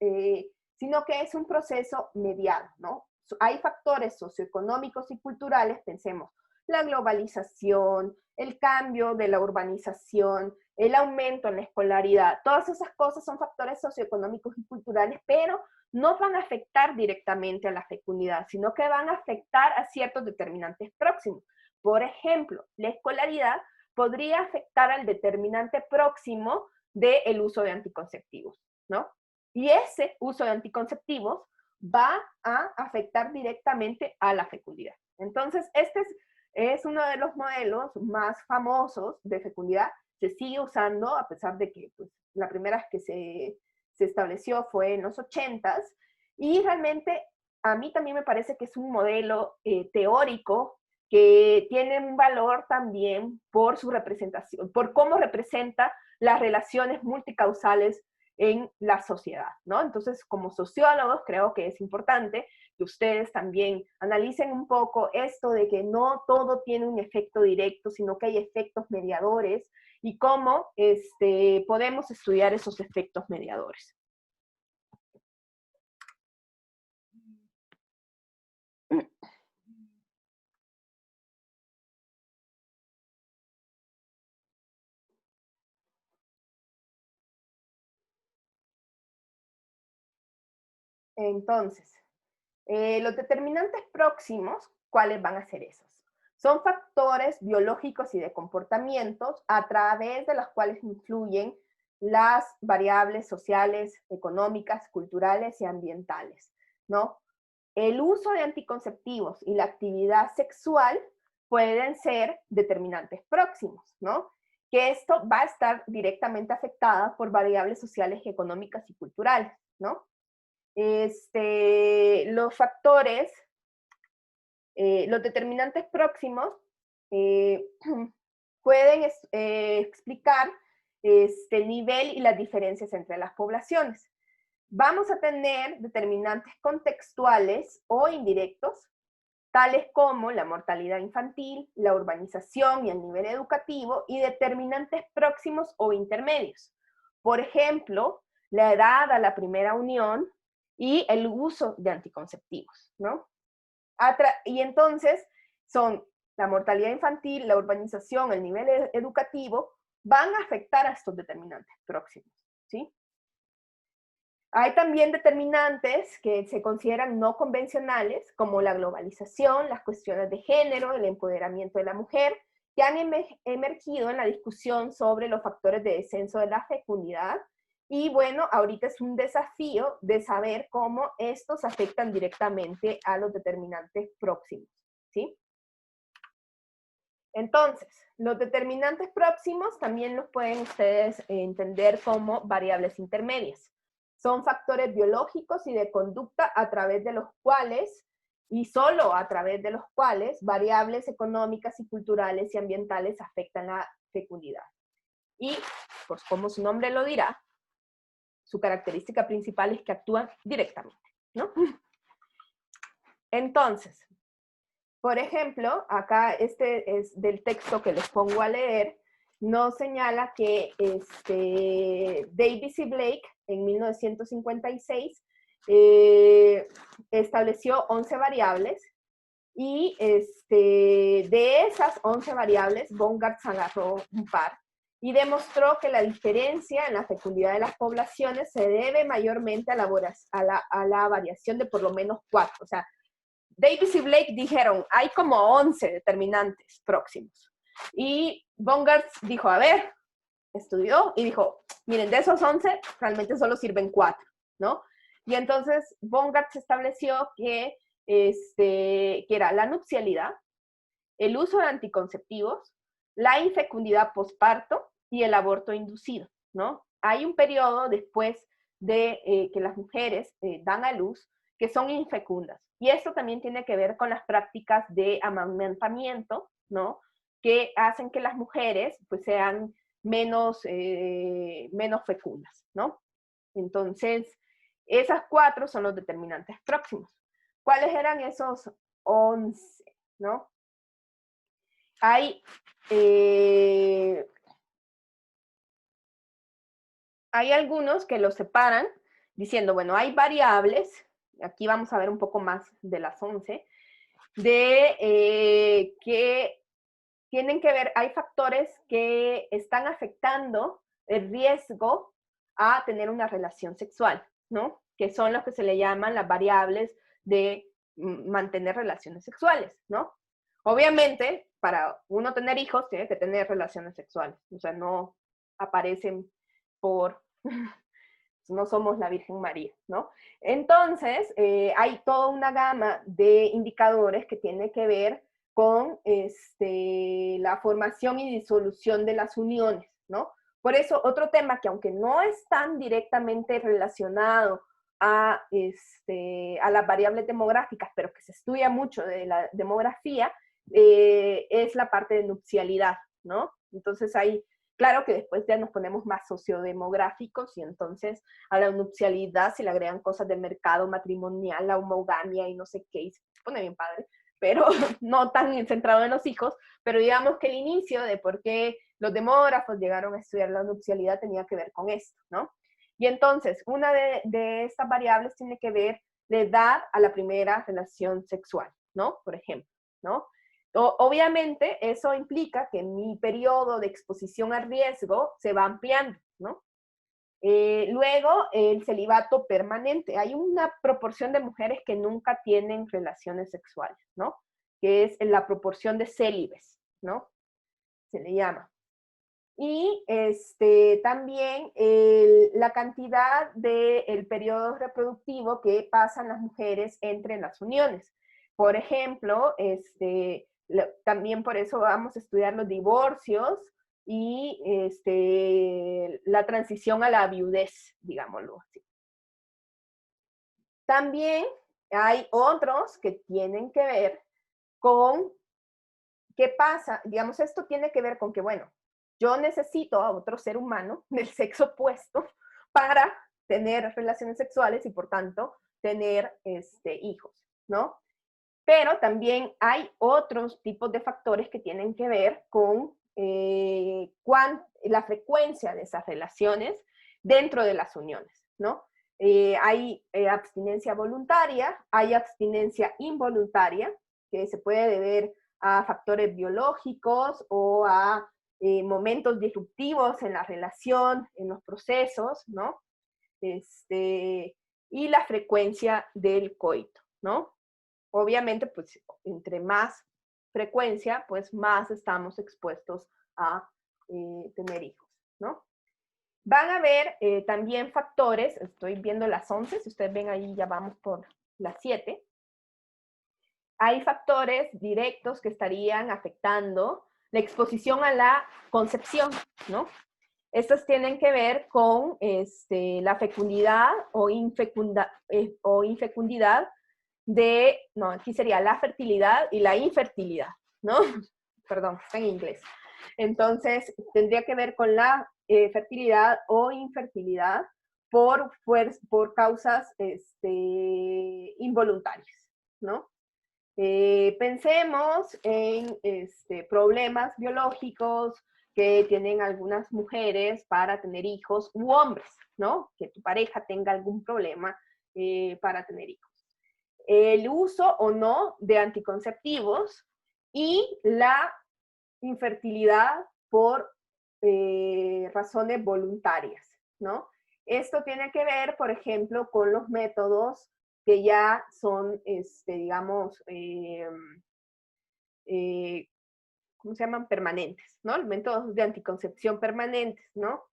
sino que es un proceso mediado, ¿no? Hay factores socioeconómicos y culturales, pensemos, la globalización, el cambio de la urbanización, el aumento en la escolaridad, todas esas cosas son factores socioeconómicos y culturales, pero no van a afectar directamente a la fecundidad, sino que van a afectar a ciertos determinantes próximos. Por ejemplo, la escolaridad podría afectar al determinante próximo del uso de anticonceptivos, ¿no? Y ese uso de anticonceptivos va a afectar directamente a la fecundidad. Entonces, este es uno de los modelos más famosos de fecundidad. Se sigue usando, a pesar de que pues, la primera vez que se estableció fue en los 80s, y realmente a mí también me parece que es un modelo teórico que tiene un valor también por su representación, por cómo representa las relaciones multicausales en la sociedad, ¿no? Entonces, como sociólogos, creo que es importante que ustedes también analicen un poco esto de que no todo tiene un efecto directo, sino que hay efectos mediadores y cómo podemos estudiar esos efectos mediadores. Entonces, los determinantes próximos, ¿cuáles van a ser esos? Son factores biológicos y de comportamientos a través de los cuales influyen las variables sociales, económicas, culturales y ambientales, ¿no? El uso de anticonceptivos y la actividad sexual pueden ser determinantes próximos, ¿no? Que esto va a estar directamente afectada por variables sociales, económicas y culturales, ¿no? Los factores, los determinantes próximos pueden explicar el nivel y las diferencias entre las poblaciones. Vamos a tener determinantes contextuales o indirectos, tales como la mortalidad infantil, la urbanización y el nivel educativo, y determinantes próximos o intermedios. Por ejemplo, la edad a la primera unión y el uso de anticonceptivos, ¿no? Y entonces son la mortalidad infantil, la urbanización, el nivel educativo, van a afectar a estos determinantes próximos, ¿sí? Hay también determinantes que se consideran no convencionales, como la globalización, las cuestiones de género, el empoderamiento de la mujer, que han emergido en la discusión sobre los factores de descenso de la fecundidad. Y bueno, ahorita es un desafío de saber cómo estos afectan directamente a los determinantes próximos, ¿sí? Entonces, los determinantes próximos también los pueden ustedes entender como variables intermedias. Son factores biológicos y de conducta a través de los cuales, y solo a través de los cuales, variables económicas y culturales y ambientales afectan la fecundidad. Y, pues como su nombre lo dirá, su característica principal es que actúan directamente, ¿no? Entonces, por ejemplo, acá este es del texto que les pongo a leer, nos señala que Davis y Blake en 1956 estableció 11 variables y de esas 11 variables, Baumgart agarró un par y demostró que la diferencia en la fecundidad de las poblaciones se debe mayormente a la variación de por lo menos 4. O sea, Davis y Blake dijeron, hay como 11 determinantes próximos. Y Baumgart dijo, a ver, estudió y dijo, miren, de esos 11, realmente solo sirven 4, ¿no? Y entonces Baumgart se estableció que era la nupcialidad, el uso de anticonceptivos, la infecundidad posparto y el aborto inducido, ¿no? Hay un periodo después de que las mujeres dan a luz que son infecundas. Y esto también tiene que ver con las prácticas de amamantamiento, ¿no? Que hacen que las mujeres pues sean menos fecundas, ¿no? Entonces, esas 4 son los determinantes próximos. ¿Cuáles eran esos 11? ¿No? Hay algunos que los separan diciendo, bueno, hay variables, aquí vamos a ver un poco más de las 11, que tienen que ver, hay factores que están afectando el riesgo a tener una relación sexual, ¿no? Que son los que se le llaman las variables de mantener relaciones sexuales, ¿no? Obviamente, para uno tener hijos, tiene que tener relaciones sexuales, o sea, no aparecen por, no somos la Virgen María, ¿no? Entonces, hay toda una gama de indicadores que tiene que ver con la formación y disolución de las uniones, ¿no? Por eso, otro tema que aunque no es tan directamente relacionado a las variables demográficas, pero que se estudia mucho de la demografía, es la parte de nupcialidad, ¿no? Entonces hay, claro que después ya nos ponemos más sociodemográficos y entonces a la nupcialidad se le agregan cosas del mercado matrimonial, la homogamia y no sé qué, y se pone bien padre, pero no tan centrado en los hijos, pero digamos que el inicio de por qué los demógrafos llegaron a estudiar la nupcialidad tenía que ver con esto, ¿no? Y entonces, una de estas variables tiene que ver la edad a la primera relación sexual, ¿no? Por ejemplo, ¿no? Obviamente, eso implica que mi periodo de exposición al riesgo se va ampliando, ¿no? Luego, el celibato permanente. Hay una proporción de mujeres que nunca tienen relaciones sexuales, ¿no? Que es la proporción de célibes, ¿no? Se le llama. Y también la cantidad del periodo reproductivo que pasan las mujeres entre las uniones. Por ejemplo, también por eso vamos a estudiar los divorcios y la transición a la viudez, digámoslo así. También hay otros que tienen que ver con qué pasa, digamos, esto tiene que ver con que, bueno, yo necesito a otro ser humano del sexo opuesto para tener relaciones sexuales y por tanto tener hijos, ¿no? Pero también hay otros tipos de factores que tienen que ver con la frecuencia de esas relaciones dentro de las uniones, ¿no? Hay abstinencia voluntaria, hay abstinencia involuntaria, que se puede deber a factores biológicos o a momentos disruptivos en la relación, en los procesos, ¿no? Y la frecuencia del coito, ¿no? Obviamente, pues entre más frecuencia, pues más estamos expuestos a tener hijos, ¿no? Van a haber también factores, estoy viendo las 11, si ustedes ven ahí ya vamos por las 7. Hay factores directos que estarían afectando la exposición a la concepción, ¿no? Estos tienen que ver con la fecundidad o infecundidad no, aquí sería la fertilidad y la infertilidad, ¿no? Perdón, está en inglés. Entonces, tendría que ver con la fertilidad o infertilidad por causas involuntarias, ¿no? Pensemos en problemas biológicos que tienen algunas mujeres para tener hijos u hombres, ¿no? Que tu pareja tenga algún problema para tener hijos. El uso o no de anticonceptivos y la infertilidad por razones voluntarias, ¿no? Esto tiene que ver, por ejemplo, con los métodos que ya son, digamos, ¿cómo se llaman? Permanentes, ¿no? Los métodos de anticoncepción permanentes, ¿no?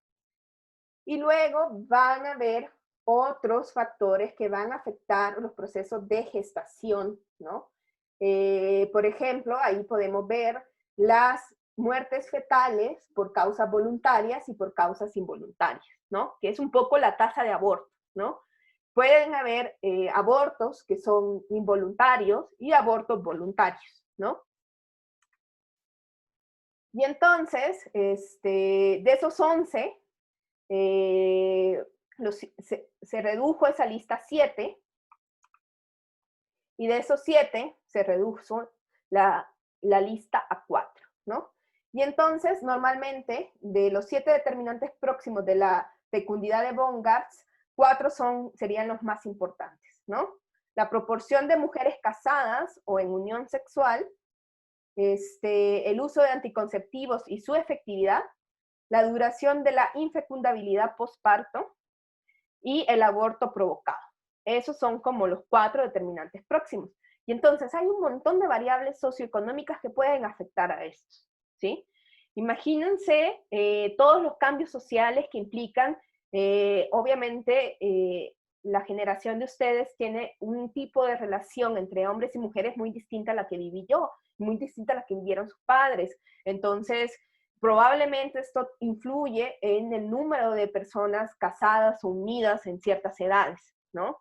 Y luego van a haber otros factores que van a afectar los procesos de gestación, ¿no? Por ejemplo, ahí podemos ver las muertes fetales por causas voluntarias y por causas involuntarias, ¿no? Que es un poco la tasa de aborto, ¿no? Pueden haber abortos que son involuntarios y abortos voluntarios, ¿no? Y entonces, de esos 11, se redujo esa lista a 7 y de esos 7 se redujo la lista a 4, ¿no? Y entonces, normalmente, de los 7 determinantes próximos de la fecundidad de Baumgartz, 4 serían los más importantes, ¿no? La proporción de mujeres casadas o en unión sexual, el uso de anticonceptivos y su efectividad, la duración de la infecundabilidad posparto y el aborto provocado. Esos son como los 4 determinantes próximos. Y entonces hay un montón de variables socioeconómicas que pueden afectar a estos, ¿sí? Imagínense todos los cambios sociales que implican, obviamente, la generación de ustedes tiene un tipo de relación entre hombres y mujeres muy distinta a la que viví yo, muy distinta a la que vivieron sus padres. Entonces, probablemente esto influye en el número de personas casadas o unidas en ciertas edades, ¿no?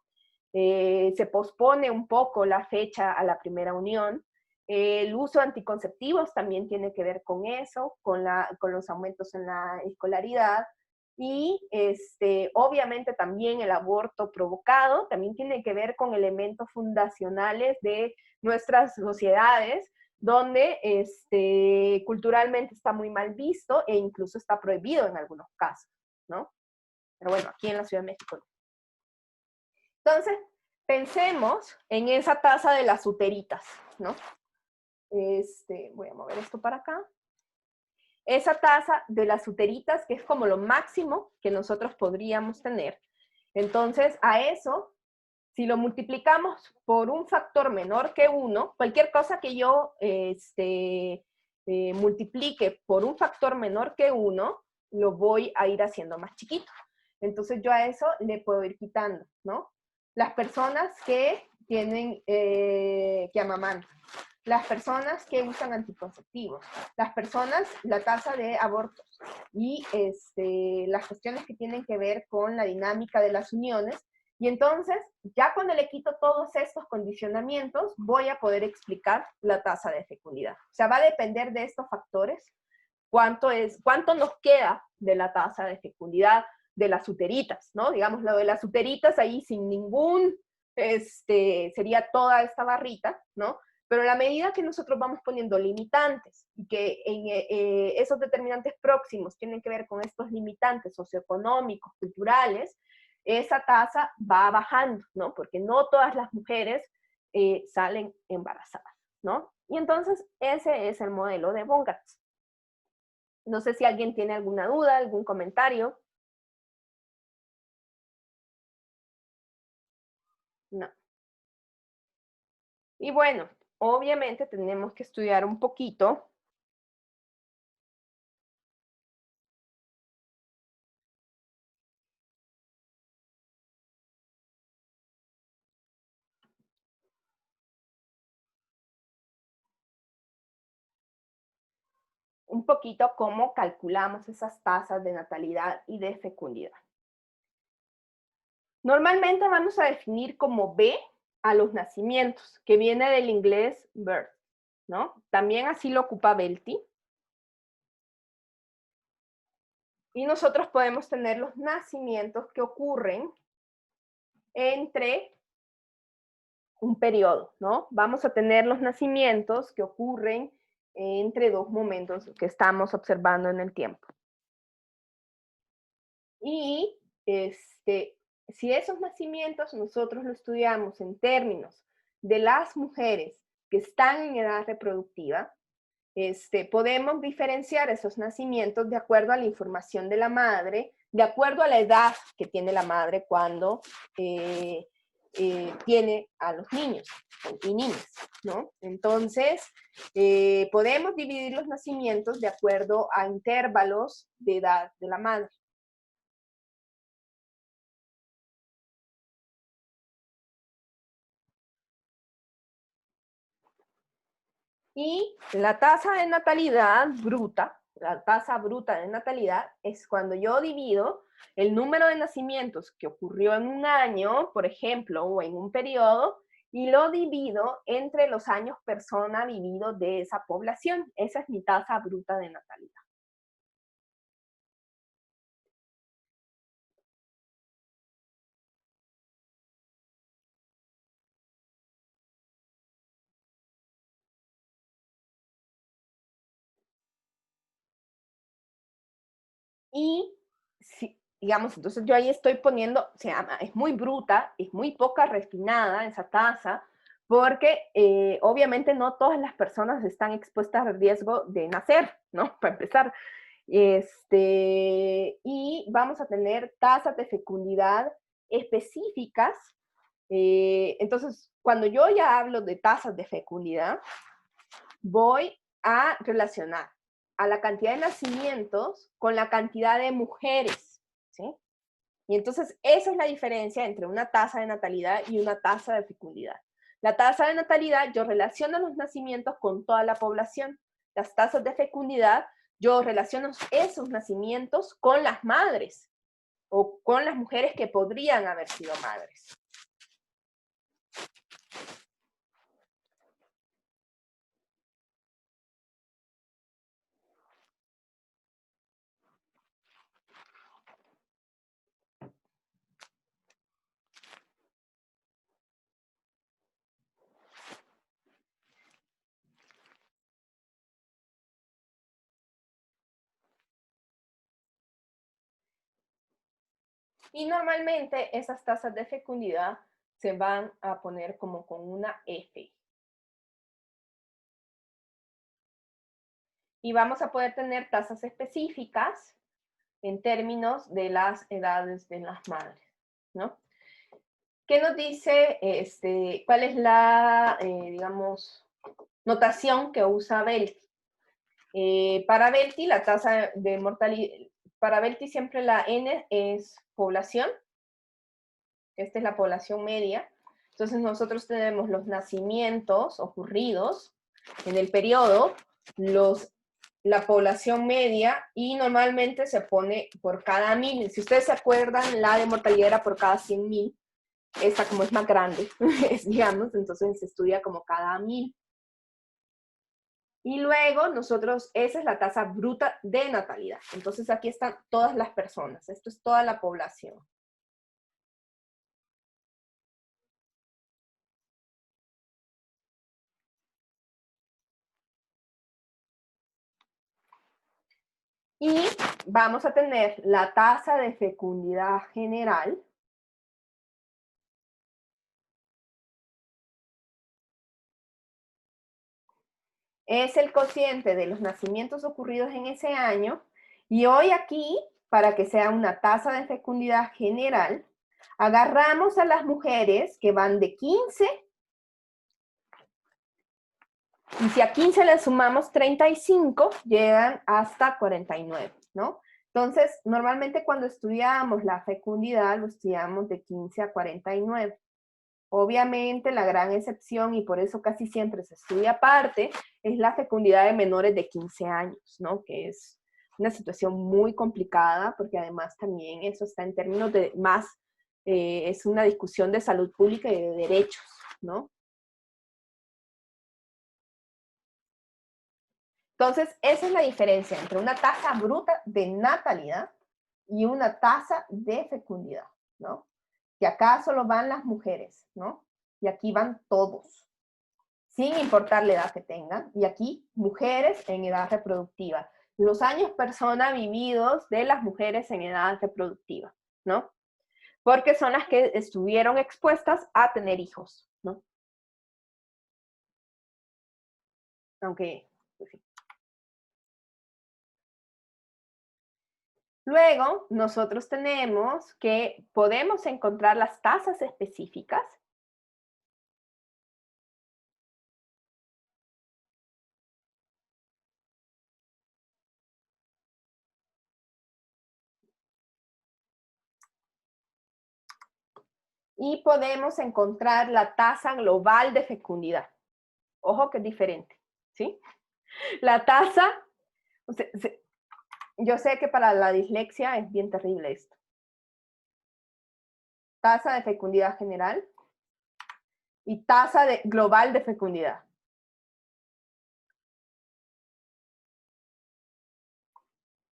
Se pospone un poco la fecha a la primera unión. El uso de anticonceptivos también tiene que ver con eso, con los aumentos en la escolaridad. Y obviamente también el aborto provocado también tiene que ver con elementos fundacionales de nuestras sociedades, donde culturalmente está muy mal visto e incluso está prohibido en algunos casos, ¿no? Pero bueno, aquí en la Ciudad de México no. Entonces, pensemos en esa tasa de las uteritas, ¿no? Voy a mover esto para acá. Esa tasa de las uteritas, que es como lo máximo que nosotros podríamos tener. Entonces, a eso, si lo multiplicamos por un factor menor que 1, cualquier cosa que yo multiplique por un factor menor que 1, lo voy a ir haciendo más chiquito. Entonces yo a eso le puedo ir quitando, ¿no? Las personas que tienen, que amamantan, las personas que usan anticonceptivos, las personas, la tasa de abortos y las cuestiones que tienen que ver con la dinámica de las uniones. Y entonces, ya cuando le quito todos estos condicionamientos, voy a poder explicar la tasa de fecundidad. O sea, va a depender de estos factores cuánto nos queda de la tasa de fecundidad de las uteritas, ¿no? Digamos, lo de las uteritas ahí sin ningún, sería toda esta barrita, ¿no? Pero a la medida que nosotros vamos poniendo limitantes y que esos determinantes próximos tienen que ver con estos limitantes socioeconómicos, culturales, esa tasa va bajando, ¿no? Porque no todas las mujeres salen embarazadas, ¿no? Y entonces ese es el modelo de Baumgartz. No sé si alguien tiene alguna duda, algún comentario. No. Y bueno, obviamente tenemos que estudiar un poquito cómo calculamos esas tasas de natalidad y de fecundidad. Normalmente vamos a definir como B a los nacimientos, que viene del inglés birth, ¿no? También así lo ocupa Belty. Y nosotros podemos tener los nacimientos que ocurren entre un periodo, ¿no? Vamos a tener los nacimientos que ocurren entre dos momentos que estamos observando en el tiempo. Y si esos nacimientos nosotros lo estudiamos en términos de las mujeres que están en edad reproductiva, podemos diferenciar esos nacimientos de acuerdo a la información de la madre, de acuerdo a la edad que tiene la madre cuando tiene a los niños y niñas, ¿no? Entonces, podemos dividir los nacimientos de acuerdo a intervalos de edad de la madre. Y la tasa de natalidad bruta, la tasa bruta de natalidad es cuando yo divido el número de nacimientos que ocurrió en un año, por ejemplo, o en un periodo, y lo divido entre los años persona vivido de esa población. Esa es mi tasa bruta de natalidad. Y, si, digamos, entonces yo ahí estoy poniendo, o sea, es muy bruta, es muy poca refinada esa tasa, porque obviamente no todas las personas están expuestas al riesgo de nacer, ¿no? Para empezar. Y vamos a tener tasas de fecundidad específicas. Entonces, cuando yo ya hablo de tasas de fecundidad, voy a relacionar a la cantidad de nacimientos con la cantidad de mujeres, ¿sí? Y entonces esa es la diferencia entre una tasa de natalidad y una tasa de fecundidad. La tasa de natalidad, yo relaciono los nacimientos con toda la población. Las tasas de fecundidad, yo relaciono esos nacimientos con las madres o con las mujeres que podrían haber sido madres. Y normalmente esas tasas de fecundidad se van a poner como con una F. Y vamos a poder tener tasas específicas en términos de las edades de las madres, ¿no? ¿Qué nos dice, cuál es la, digamos, notación que usa Belti? Para Belti, la tasa de mortalidad, para Belti siempre la N es población, esta es la población media, entonces nosotros tenemos los nacimientos ocurridos en el periodo, la población media, y normalmente se pone por cada 1000. Si ustedes se acuerdan, la de mortalidad era por cada 100.000, esta como es más grande, digamos, entonces se estudia como cada 1000. Y luego nosotros, esa es la tasa bruta de natalidad. Entonces aquí están todas las personas, esto es toda la población. Y vamos a tener la tasa de fecundidad general, es el cociente de los nacimientos ocurridos en ese año, y hoy aquí, para que sea una tasa de fecundidad general, agarramos a las mujeres que van de 15, y si a 15 le sumamos 35, llegan hasta 49, ¿no? Entonces, normalmente cuando estudiamos la fecundidad, lo estudiamos de 15 a 49. Obviamente la gran excepción, y por eso casi siempre se estudia aparte, es la fecundidad de menores de 15 años, ¿no? Que es una situación muy complicada, porque además también eso está en términos de más, es una discusión de salud pública y de derechos, ¿no? Entonces, esa es la diferencia entre una tasa bruta de natalidad y una tasa de fecundidad, ¿no? Y acá solo van las mujeres, ¿no? Y aquí van todos, sin importar la edad que tengan, y aquí mujeres en edad reproductiva. Los años persona vividos de las mujeres en edad reproductiva, ¿no? Porque son las que estuvieron expuestas a tener hijos, ¿no? Aunque, pues sí. Luego, nosotros tenemos que podemos encontrar las tasas específicas. Y podemos encontrar la tasa global de fecundidad. Ojo que es diferente, ¿sí? La tasa, yo sé que para la dislexia es bien terrible esto. Tasa de fecundidad general y tasa global de fecundidad.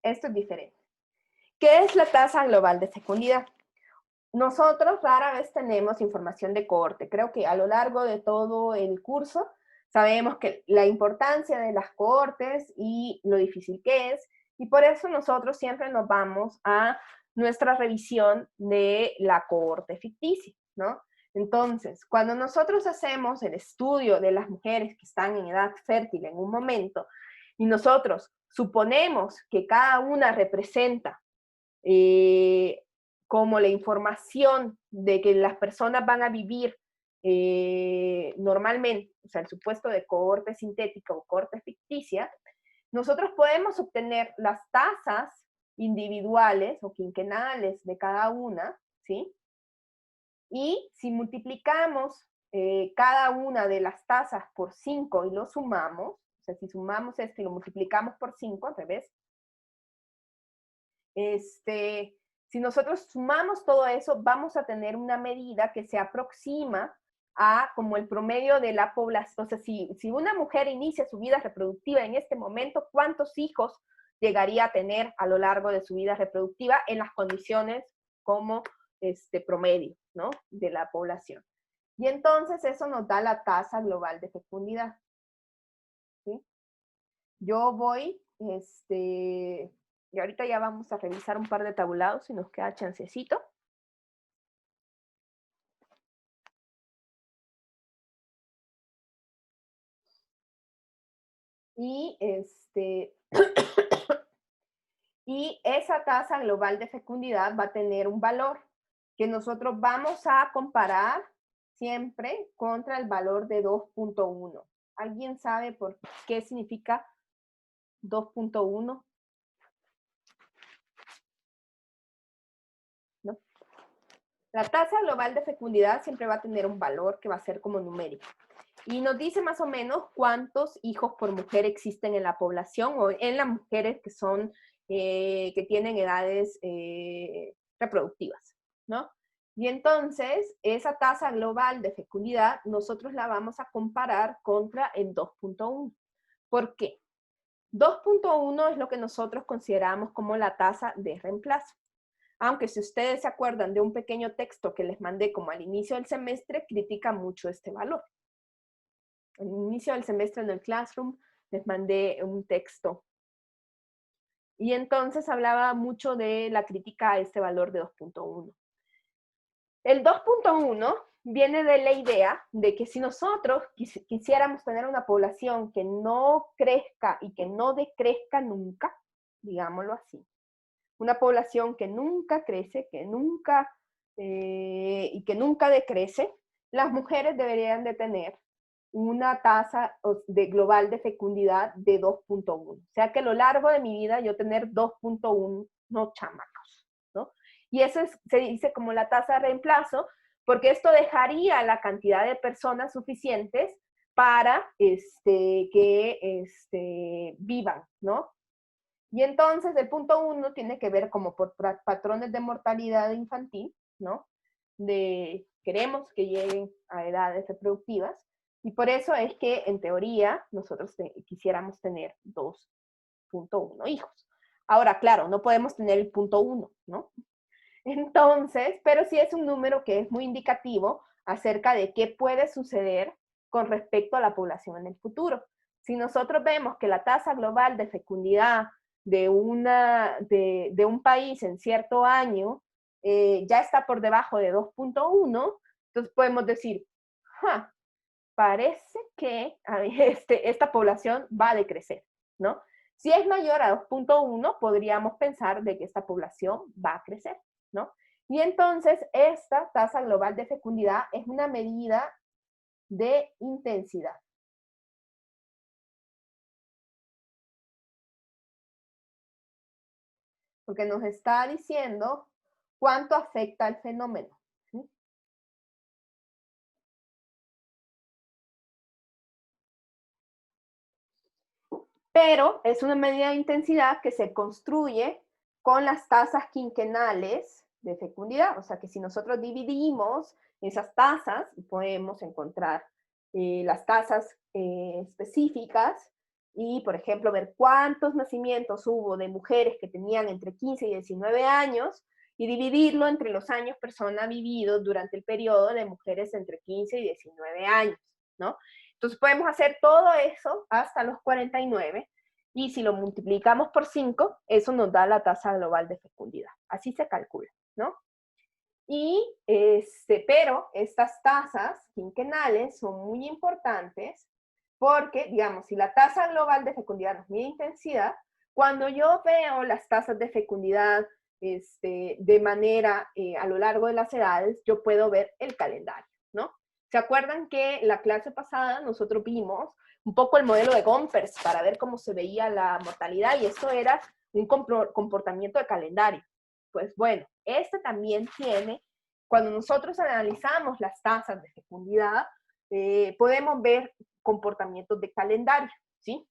Esto es diferente. ¿Qué es la tasa global de fecundidad? Nosotros rara vez tenemos información de cohorte. Creo que a lo largo de todo el curso sabemos que la importancia de las cohortes y lo difícil que es, Y por eso nosotros siempre nos vamos a nuestra revisión de la cohorte ficticia, ¿no? Entonces, cuando nosotros hacemos el estudio de las mujeres que están en edad fértil en un momento, y nosotros suponemos que cada una representa como la información de que las personas van a vivir normalmente, o sea, el supuesto de cohorte sintética o cohorte ficticia, nosotros podemos obtener las tasas individuales o quinquenales de cada una, ¿sí? Y si multiplicamos cada una de las tasas por 5 y lo sumamos, o sea, si sumamos esto y lo multiplicamos por 5, al revés, si nosotros sumamos todo eso, vamos a tener una medida que se aproxima a como el promedio de la población. O sea, si una mujer inicia su vida reproductiva en este momento, ¿cuántos hijos llegaría a tener a lo largo de su vida reproductiva en las condiciones como promedio, ¿no? De la población? Y entonces eso nos da la tasa global de fecundidad, ¿sí? Yo voy, y ahorita ya vamos a revisar un par de tabulados si nos queda chancecito. Y, y esa tasa global de fecundidad va a tener un valor que nosotros vamos a comparar siempre contra el valor de 2.1. ¿Alguien sabe por qué significa 2.1? ¿No? La tasa global de fecundidad siempre va a tener un valor que va a ser como numérico. Y nos dice más o menos cuántos hijos por mujer existen en la población o en las mujeres que son, que tienen edades reproductivas, ¿no? Y entonces, esa tasa global de fecundidad, nosotros la vamos a comparar contra el 2.1. ¿Por qué? 2.1 es lo que nosotros consideramos como la tasa de reemplazo. Aunque si ustedes se acuerdan de un pequeño texto que les mandé como al inicio del semestre, critica mucho este valor. Al inicio del semestre en el Classroom les mandé un texto. Y entonces hablaba mucho de la crítica a este valor de 2.1. El 2.1 viene de la idea de que si nosotros quisiéramos tener una población que no crezca y que no decrezca nunca, digámoslo así, una población que nunca crece, que nunca y que nunca decrece, las mujeres deberían de tener una tasa de global de fecundidad de 2.1. O sea que a lo largo de mi vida yo tener 2.1 chamacos, ¿no? Y eso se dice como la tasa de reemplazo, porque esto dejaría la cantidad de personas suficientes para que vivan, ¿no? Y entonces el punto 1 tiene que ver como por patrones de mortalidad infantil, ¿no? Queremos que lleguen a edades reproductivas, y por eso es que en teoría nosotros quisiéramos tener 2.1 hijos. Ahora, claro, no podemos tener el punto 1, ¿no? Entonces, pero sí es un número que es muy indicativo acerca de qué puede suceder con respecto a la población en el futuro. Si nosotros vemos que la tasa global de fecundidad de un país en cierto año ya está por debajo de 2.1, entonces podemos decir, parece que esta población va a decrecer, ¿no? Si es mayor a 2.1, podríamos pensar de que esta población va a crecer, ¿no? Y entonces esta tasa global de fecundidad es una medida de intensidad. Porque nos está diciendo cuánto afecta el fenómeno. ¿Sí? Pero es una medida de intensidad que se construye con las tasas quinquenales de fecundidad. O sea que si nosotros dividimos esas tasas, podemos encontrar las tasas específicas y, por ejemplo, ver cuántos nacimientos hubo de mujeres que tenían entre 15 y 19 años y dividirlo entre los años persona vividos durante el periodo de mujeres entre 15 y 19 años, ¿no? Entonces podemos hacer todo eso hasta los 49 y si lo multiplicamos por 5, eso nos da la tasa global de fecundidad. Así se calcula, ¿no? Pero estas tasas quinquenales son muy importantes porque, digamos, si la tasa global de fecundidad nos mide intensidad, cuando yo veo las tasas de fecundidad de manera a lo largo de las edades, yo puedo ver el calendario, ¿no? ¿Se acuerdan que la clase pasada nosotros vimos un poco el modelo de Gompers para ver cómo se veía la mortalidad y eso era un comportamiento de calendario? Pues bueno, este también tiene, cuando nosotros analizamos las tasas de fecundidad, podemos ver comportamientos de calendario, ¿sí?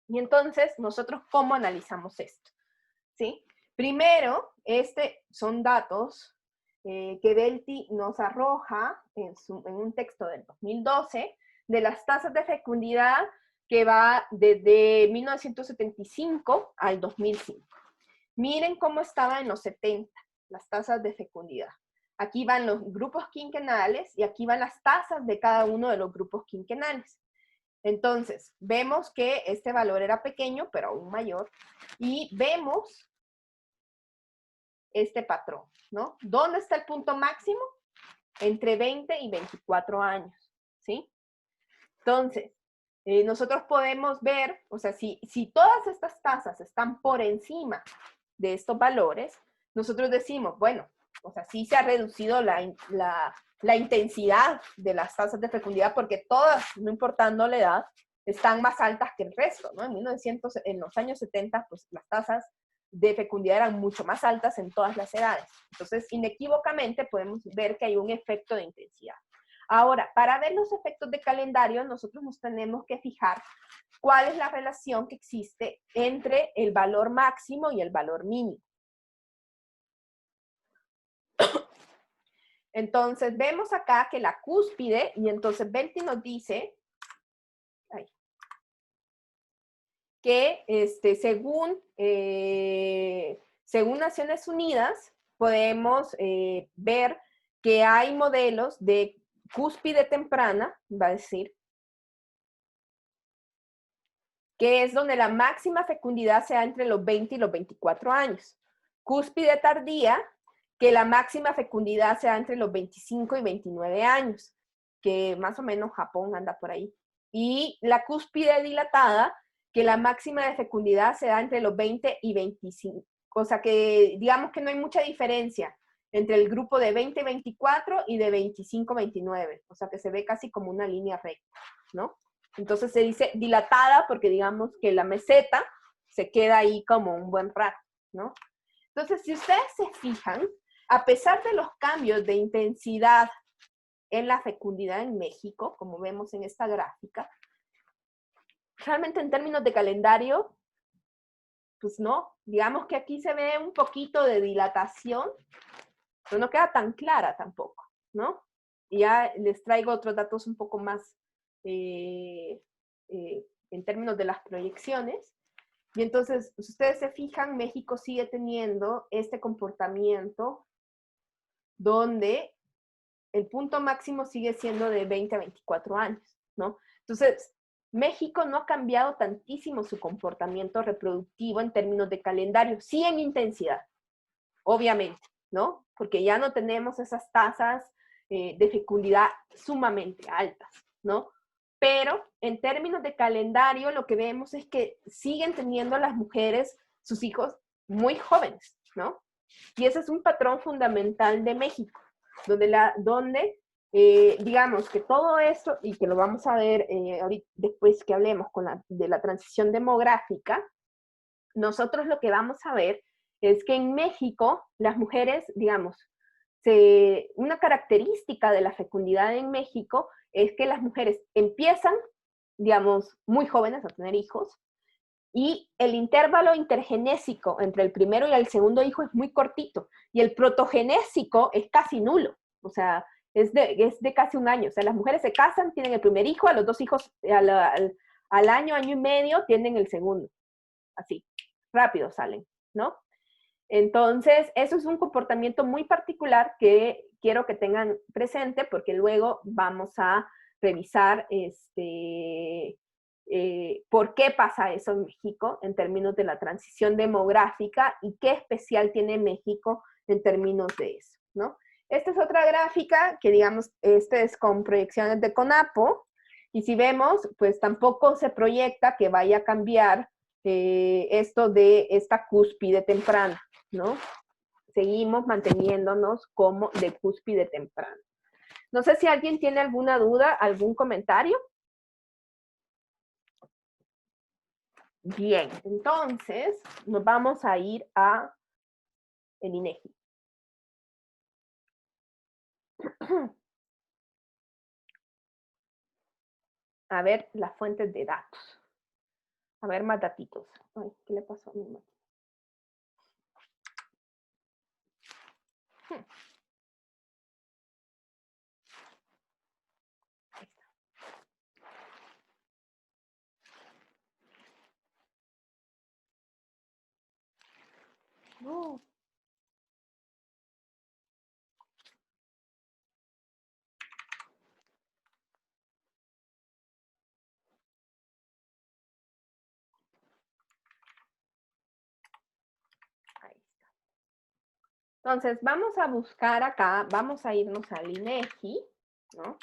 Y entonces, nosotros, ¿cómo analizamos esto? ¿Sí? Primero, son datos que Belty nos arroja en un texto del 2012 de las tasas de fecundidad que va desde 1975 al 2005. Miren cómo estaba en los 70, las tasas de fecundidad. Aquí van los grupos quinquenales y aquí van las tasas de cada uno de los grupos quinquenales. Entonces, vemos que este valor era pequeño, pero aún mayor, y vemos este patrón, ¿no? ¿Dónde está el punto máximo? Entre 20 y 24 años, ¿sí? Entonces, nosotros podemos ver, o sea, si todas estas tasas están por encima de estos valores, nosotros decimos, bueno, o sea, sí se ha reducido la intensidad de las tasas de fecundidad porque todas, no importando la edad, están más altas que el resto, ¿no? En los años 70, pues las tasas de fecundidad eran mucho más altas en todas las edades. Entonces, inequívocamente podemos ver que hay un efecto de intensidad. Ahora, para ver los efectos de calendario, nosotros nos tenemos que fijar cuál es la relación que existe entre el valor máximo y el valor mínimo. Entonces, vemos acá que la cúspide, y entonces Belty nos dice que según Naciones Unidas, podemos ver que hay modelos de cúspide temprana, va a decir, que es donde la máxima fecundidad sea entre los 20 y los 24 años. Cúspide tardía, que la máxima fecundidad sea entre los 25 y 29 años, que más o menos Japón anda por ahí. Y la cúspide dilatada, que la máxima de fecundidad sea entre los 20 y 25. O sea que digamos que no hay mucha diferencia entre el grupo de 20-24 y de 25-29. O sea que se ve casi como una línea recta, ¿no? Entonces se dice dilatada porque digamos que la meseta se queda ahí como un buen rato, ¿no? Entonces, si ustedes se fijan, a pesar de los cambios de intensidad en la fecundidad en México, como vemos en esta gráfica, realmente en términos de calendario, pues no, digamos que aquí se ve un poquito de dilatación, pero no queda tan clara tampoco, ¿no? Y ya les traigo otros datos un poco más en términos de las proyecciones. Y entonces, si ustedes se fijan, México sigue teniendo este comportamiento donde el punto máximo sigue siendo de 20 a 24 años, ¿no? Entonces, México no ha cambiado tantísimo su comportamiento reproductivo en términos de calendario, sí en intensidad, obviamente, ¿no? Porque ya no tenemos esas tasas de fecundidad sumamente altas, ¿no? Pero en términos de calendario, lo que vemos es que siguen teniendo las mujeres sus hijos muy jóvenes, ¿no? Y ese es un patrón fundamental de México, donde digamos que todo esto, y que lo vamos a ver ahorita, después que hablemos de la transición demográfica, nosotros lo que vamos a ver es que en México las mujeres, digamos, una característica de la fecundidad en México es que las mujeres empiezan, digamos, muy jóvenes a tener hijos, y el intervalo intergenésico entre el primero y el segundo hijo es muy cortito, y el protogenésico es casi nulo, o sea, es de casi un año. O sea, las mujeres se casan, tienen el primer hijo, a los 2 hijos al año y medio tienen el segundo. Así, rápido salen, ¿no? Entonces, eso es un comportamiento muy particular que quiero que tengan presente porque luego vamos a revisar por qué pasa eso en México en términos de la transición demográfica y qué especial tiene México en términos de eso, ¿no? Esta es otra gráfica que, digamos, este es con proyecciones de CONAPO, y si vemos, pues tampoco se proyecta que vaya a cambiar esto de esta cúspide temprana, ¿no? Seguimos manteniéndonos como de cúspide temprana. No sé si alguien tiene alguna duda, algún comentario. Bien, entonces nos vamos a ir a el INEGI. A ver las fuentes de datos. A ver más datitos. Ay, ¿qué le pasó a mi máquina? Ahí está. No. Ahí está. Entonces, vamos a buscar acá, vamos a irnos al INEGI, ¿no?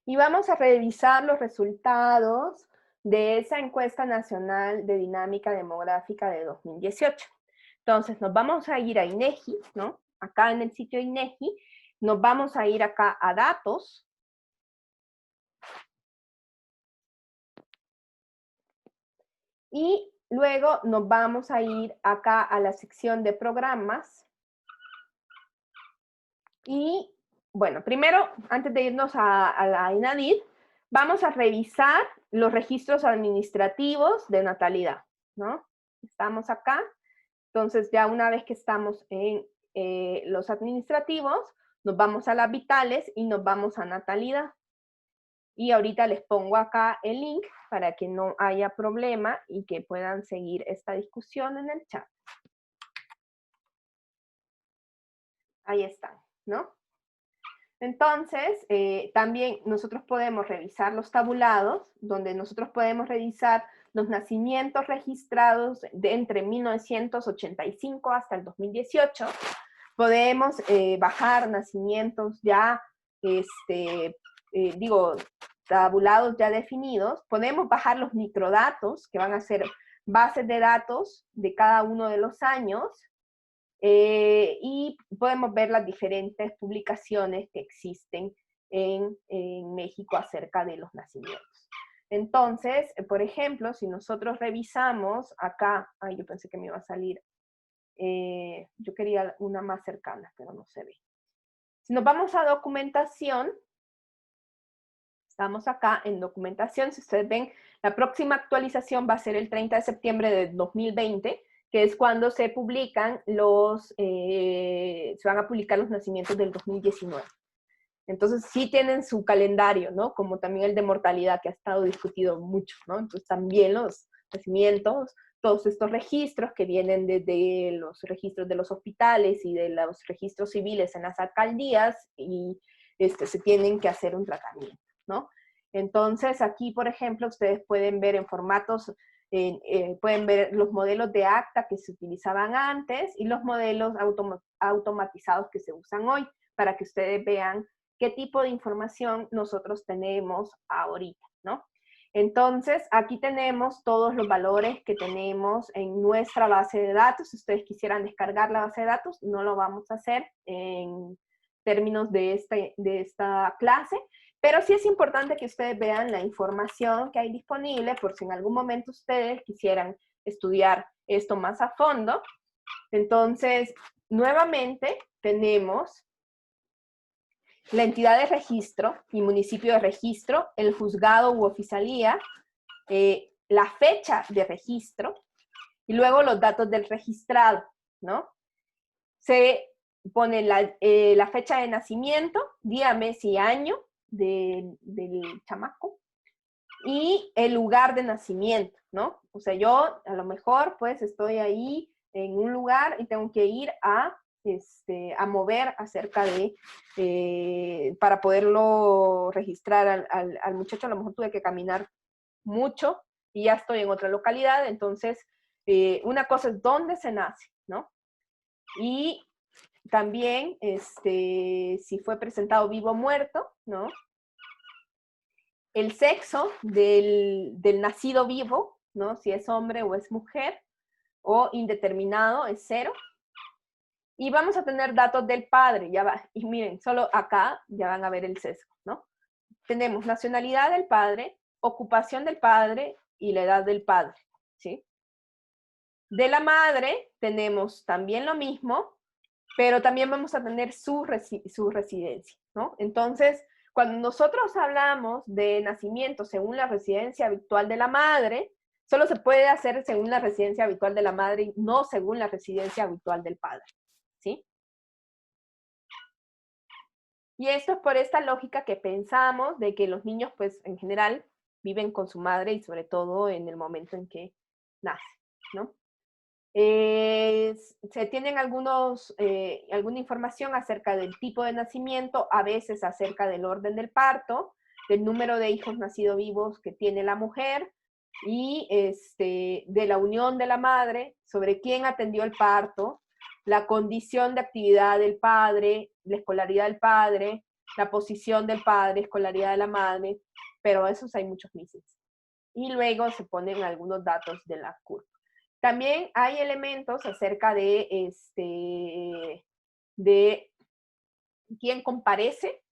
Y vamos a revisar los resultados de esa encuesta nacional de dinámica demográfica de 2018. Entonces, nos vamos a ir a INEGI, ¿no? Acá en el sitio INEGI, nos vamos a ir acá a datos. Y luego nos vamos a ir acá a la sección de programas. Y bueno, primero, antes de irnos a la INADIR, vamos a revisar los registros administrativos de natalidad, ¿no? Estamos acá. Entonces, ya una vez que estamos en los administrativos, nos vamos a las vitales y nos vamos a natalidad. Y ahorita les pongo acá el link para que no haya problema y que puedan seguir esta discusión en el chat. Ahí están, ¿no? Entonces, también nosotros podemos revisar los tabulados, donde nosotros podemos revisar los nacimientos registrados de entre 1985 hasta el 2018. Podemos bajar nacimientos ya, tabulados ya definidos. Podemos bajar los microdatos, que van a ser bases de datos de cada uno de los años. Y podemos ver las diferentes publicaciones que existen en México acerca de los nacimientos. Entonces, por ejemplo, si nosotros revisamos acá, ay, yo pensé que me iba a salir, yo quería una más cercana, pero no se ve. Si nos vamos a documentación, estamos acá en documentación, si ustedes ven, la próxima actualización va a ser el 30 de septiembre de 2020, que es cuando se publican se van a publicar los nacimientos del 2019. Entonces sí tienen su calendario, ¿no? Como también el de mortalidad, que ha estado discutido mucho, ¿no? Entonces también los nacimientos, todos estos registros que vienen desde los registros de los hospitales y de los registros civiles en las alcaldías, y se tienen que hacer un tratamiento, ¿no? Entonces aquí, por ejemplo, ustedes pueden ver en formatos, pueden ver los modelos de acta que se utilizaban antes y los modelos automatizados que se usan hoy, para que ustedes vean qué tipo de información nosotros tenemos ahorita, ¿no? Entonces, aquí tenemos todos los valores que tenemos en nuestra base de datos. Si ustedes quisieran descargar la base de datos, no lo vamos a hacer en términos de esta clase, pero sí es importante que ustedes vean la información que hay disponible por si en algún momento ustedes quisieran estudiar esto más a fondo. Entonces, nuevamente tenemos la entidad de registro y municipio de registro, el juzgado u oficialía, la fecha de registro y luego los datos del registrado, ¿no? Se pone la fecha de nacimiento, día, mes y año del chamaco y el lugar de nacimiento, ¿no? O sea, yo a lo mejor pues estoy ahí en un lugar y tengo que ir a a mover acerca de, para poderlo registrar al muchacho, a lo mejor tuve que caminar mucho y ya estoy en otra localidad, entonces una cosa es dónde se nace, ¿no? Y también si fue presentado vivo o muerto, ¿no? El sexo del nacido vivo, ¿no? Si es hombre o es mujer, o indeterminado es 0. Y vamos a tener datos del padre, ya va, y miren, solo acá ya van a ver el sesgo, ¿no? Tenemos nacionalidad del padre, ocupación del padre y la edad del padre, ¿sí? De la madre tenemos también lo mismo, pero también vamos a tener su residencia, ¿no? Entonces, cuando nosotros hablamos de nacimiento según la residencia habitual de la madre, solo se puede hacer según la residencia habitual de la madre y no según la residencia habitual del padre, ¿sí? Y esto es por esta lógica que pensamos de que los niños, pues, en general, viven con su madre y sobre todo en el momento en que nace, ¿no? Se tienen alguna información acerca del tipo de nacimiento, a veces acerca del orden del parto, del número de hijos nacidos vivos que tiene la mujer y de la unión de la madre, sobre quién atendió el parto, la condición de actividad del padre, la escolaridad del padre, la posición del padre, escolaridad de la madre, pero esos hay muchos mises. Y luego se ponen algunos datos de la curva. También hay elementos acerca de quién comparece,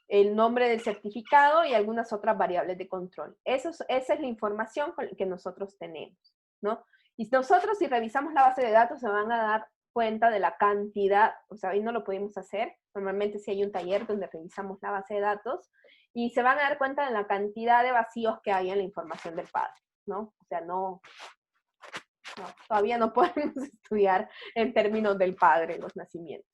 el nombre del certificado y algunas otras variables de control. Esa es la información que nosotros tenemos, ¿no? Y nosotros, si revisamos la base de datos, se van a dar cuenta de la cantidad, o sea, hoy no lo pudimos hacer, normalmente sí hay un taller donde revisamos la base de datos, y se van a dar cuenta de la cantidad de vacíos que hay en la información del padre, ¿no? O sea, no, todavía no podemos estudiar en términos del padre los nacimientos.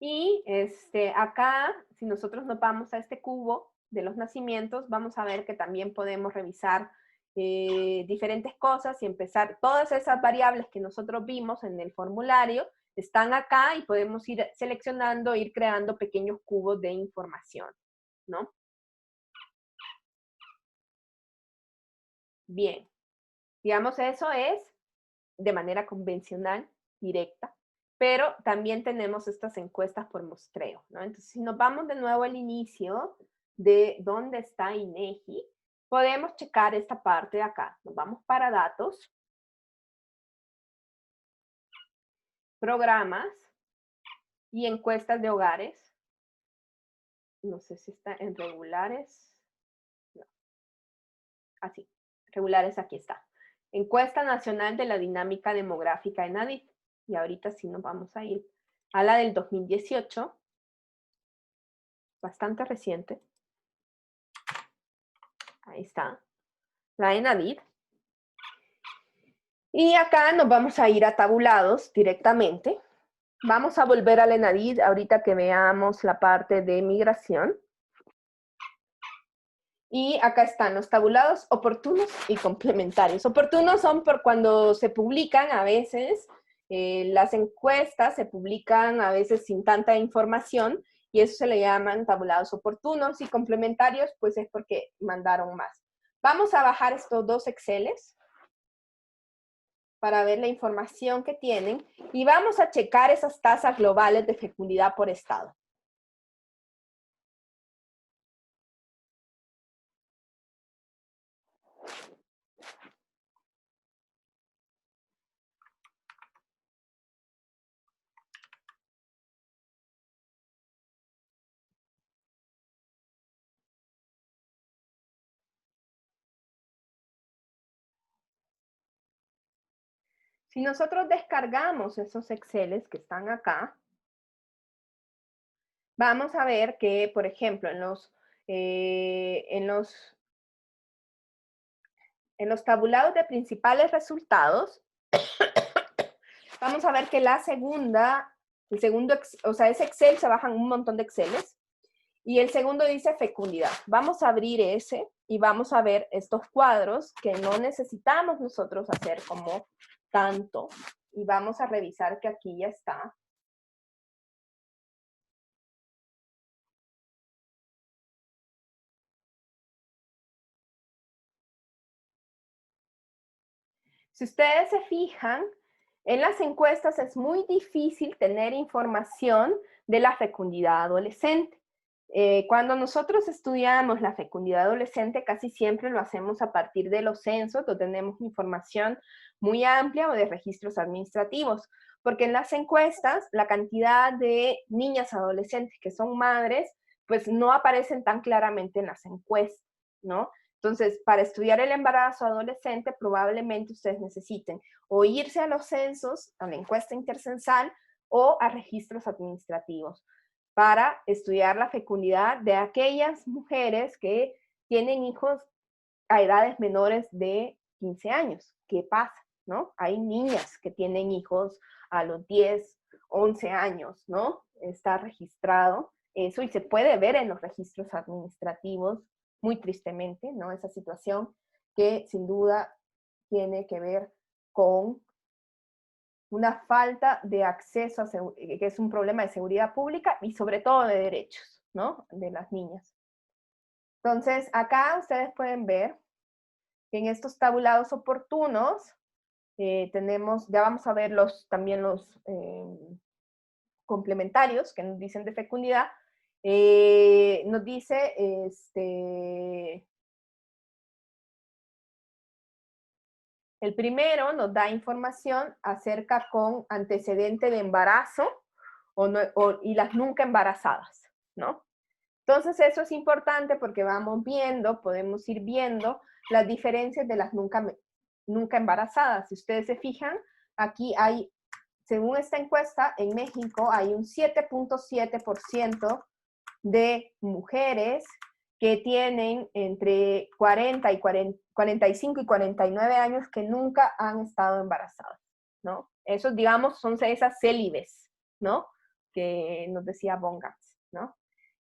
Y acá, si nosotros nos vamos a este cubo de los nacimientos, vamos a ver que también podemos revisar diferentes cosas y empezar, todas esas variables que nosotros vimos en el formulario están acá y podemos ir seleccionando, ir creando pequeños cubos de información, ¿no? Bien, digamos, eso es de manera convencional, directa, pero también tenemos estas encuestas por muestreo, ¿no? Entonces, si nos vamos de nuevo al inicio de dónde está INEGI, podemos checar esta parte de acá. Nos vamos para datos, programas y encuestas de hogares. No sé si está en regulares. No. Así, regulares aquí está. Encuesta Nacional de la Dinámica Demográfica en ADID. Y ahorita sí nos vamos a ir a la del 2018. Bastante reciente. Ahí está. La ENADID. Y acá nos vamos a ir a tabulados directamente. Vamos a volver al ENADID ahorita que veamos la parte de migración. Y acá están los tabulados oportunos y complementarios. Oportunos son por cuando se publican a veces, las encuestas se publican a veces sin tanta información y eso se le llaman tabulados oportunos, y complementarios pues es porque mandaron más. Vamos a bajar estos dos Exceles para ver la información que tienen y vamos a checar esas tasas globales de fecundidad por estado. Si nosotros descargamos esos Exceles que están acá, vamos a ver que, por ejemplo, en los tabulados de principales resultados, vamos a ver que o sea, ese Excel se bajan un montón de Exceles, y el segundo dice fecundidad. Vamos a abrir ese y vamos a ver estos cuadros que no necesitamos nosotros hacer como tanto, y vamos a revisar que aquí ya está. Si ustedes se fijan, en las encuestas es muy difícil tener información de la fecundidad adolescente. Cuando nosotros estudiamos la fecundidad adolescente, casi siempre lo hacemos a partir de los censos, donde tenemos información muy amplia o de registros administrativos, porque en las encuestas la cantidad de niñas adolescentes que son madres, pues no aparecen tan claramente en las encuestas, ¿no? Entonces, para estudiar el embarazo adolescente, probablemente ustedes necesiten o irse a los censos, a la encuesta intercensal o a registros administrativos para estudiar la fecundidad de aquellas mujeres que tienen hijos a edades menores de 15 años. ¿Qué pasa? ¿No? Hay niñas que tienen hijos a los 10, 11 años, ¿no? Está registrado eso y se puede ver en los registros administrativos, muy tristemente, ¿no? Esa situación que sin duda tiene que ver con una falta de acceso, que es un problema de seguridad pública y sobre todo de derechos, ¿no? De las niñas. Entonces, acá ustedes pueden ver que en estos tabulados oportunos tenemos, ya vamos a ver también los complementarios que nos dicen de fecundidad. Nos dice, el primero nos da información acerca con antecedente de embarazo y las nunca embarazadas, ¿no? Entonces eso es importante porque vamos viendo, podemos ir viendo las diferencias de las nunca embarazadas. Si ustedes se fijan, aquí hay, según esta encuesta, en México hay un 7.7% de mujeres que tienen entre 45 y 49 años que nunca han estado embarazadas, ¿no? Esos, digamos, son esas célibes, ¿no? Que nos decía Bongans, ¿no?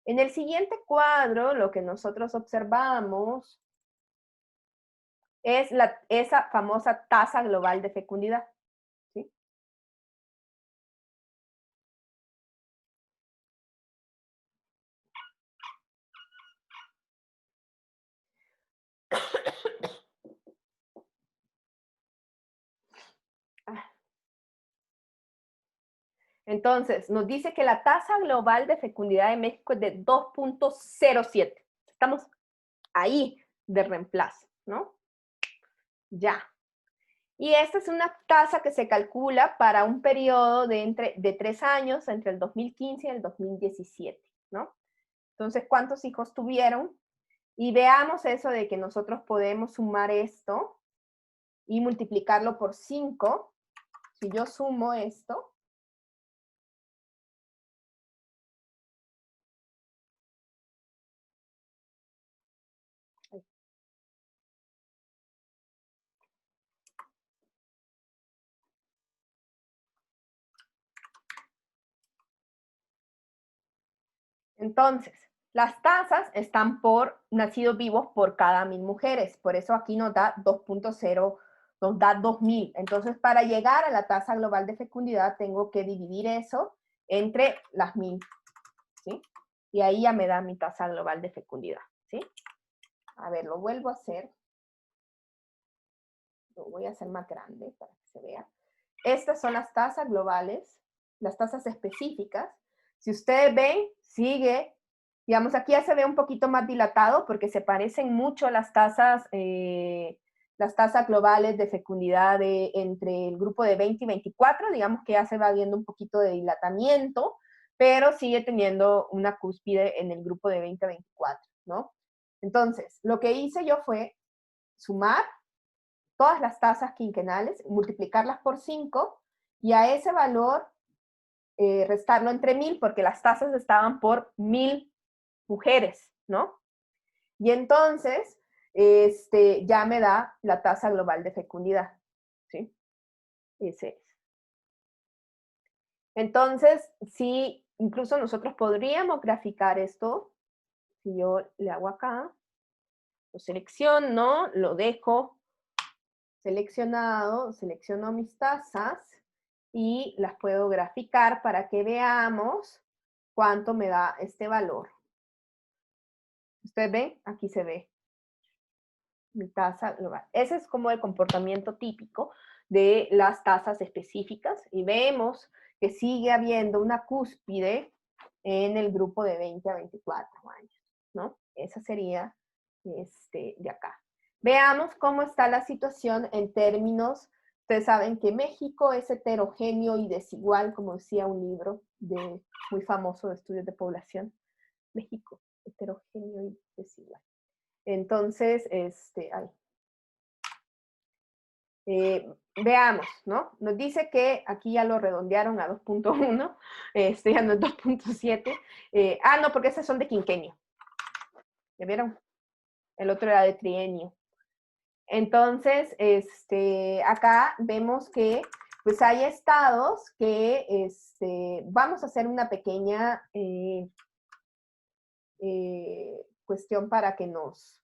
En el siguiente cuadro, lo que nosotros observamos es esa famosa tasa global de fecundidad, ¿sí? Entonces, nos dice que la tasa global de fecundidad de México es de 2.07. Estamos ahí de reemplazo, ¿no? Ya. Y esta es una tasa que se calcula para un periodo de 3 años, entre el 2015 y el 2017, ¿no? Entonces, ¿cuántos hijos tuvieron? Y veamos eso de que nosotros podemos sumar esto y multiplicarlo por 5. Si yo sumo esto, entonces, las tasas están por nacidos vivos por cada 1000 mujeres. Por eso aquí nos da 2.0, nos da 2000. Entonces, para llegar a la tasa global de fecundidad, tengo que dividir eso entre las 1000, ¿sí? Y ahí ya me da mi tasa global de fecundidad, ¿sí? A ver, lo vuelvo a hacer. Lo voy a hacer más grande para que se vea. Estas son las tasas globales, las tasas específicas. Si ustedes ven, sigue, digamos, aquí ya se ve un poquito más dilatado porque se parecen mucho las tasas globales de fecundidad entre el grupo de 20 y 24, digamos que ya se va viendo un poquito de dilatamiento, pero sigue teniendo una cúspide en el grupo de 20 a 24, ¿no? Entonces, lo que hice yo fue sumar todas las tasas quinquenales, multiplicarlas por 5 y a ese valor restarlo entre 1000 porque las tasas estaban por 1000 mujeres, ¿no? Y entonces ya me da la tasa global de fecundidad, ¿sí? Ese es. Entonces, sí, incluso nosotros podríamos graficar esto. Si yo le hago acá, lo selecciono, lo dejo seleccionado, selecciono mis tasas y las puedo graficar para que veamos cuánto me da este valor. ¿Ustedes ven? Aquí se ve mi tasa global. Ese es como el comportamiento típico de las tasas específicas y vemos que sigue habiendo una cúspide en el grupo de 20 a 24 años, ¿no? Esa sería de acá. Veamos cómo está la situación en términos, ustedes saben que México es heterogéneo y desigual, como decía un libro muy famoso de estudios de población. México, heterogéneo y desigual. Entonces, veamos, ¿no? Nos dice que aquí ya lo redondearon a 2.1, ya no es 2.7. No, porque esas son de quinquenio. ¿Ya vieron? El otro era de trienio. Entonces, acá vemos que pues hay estados que vamos a hacer una pequeña cuestión para que nos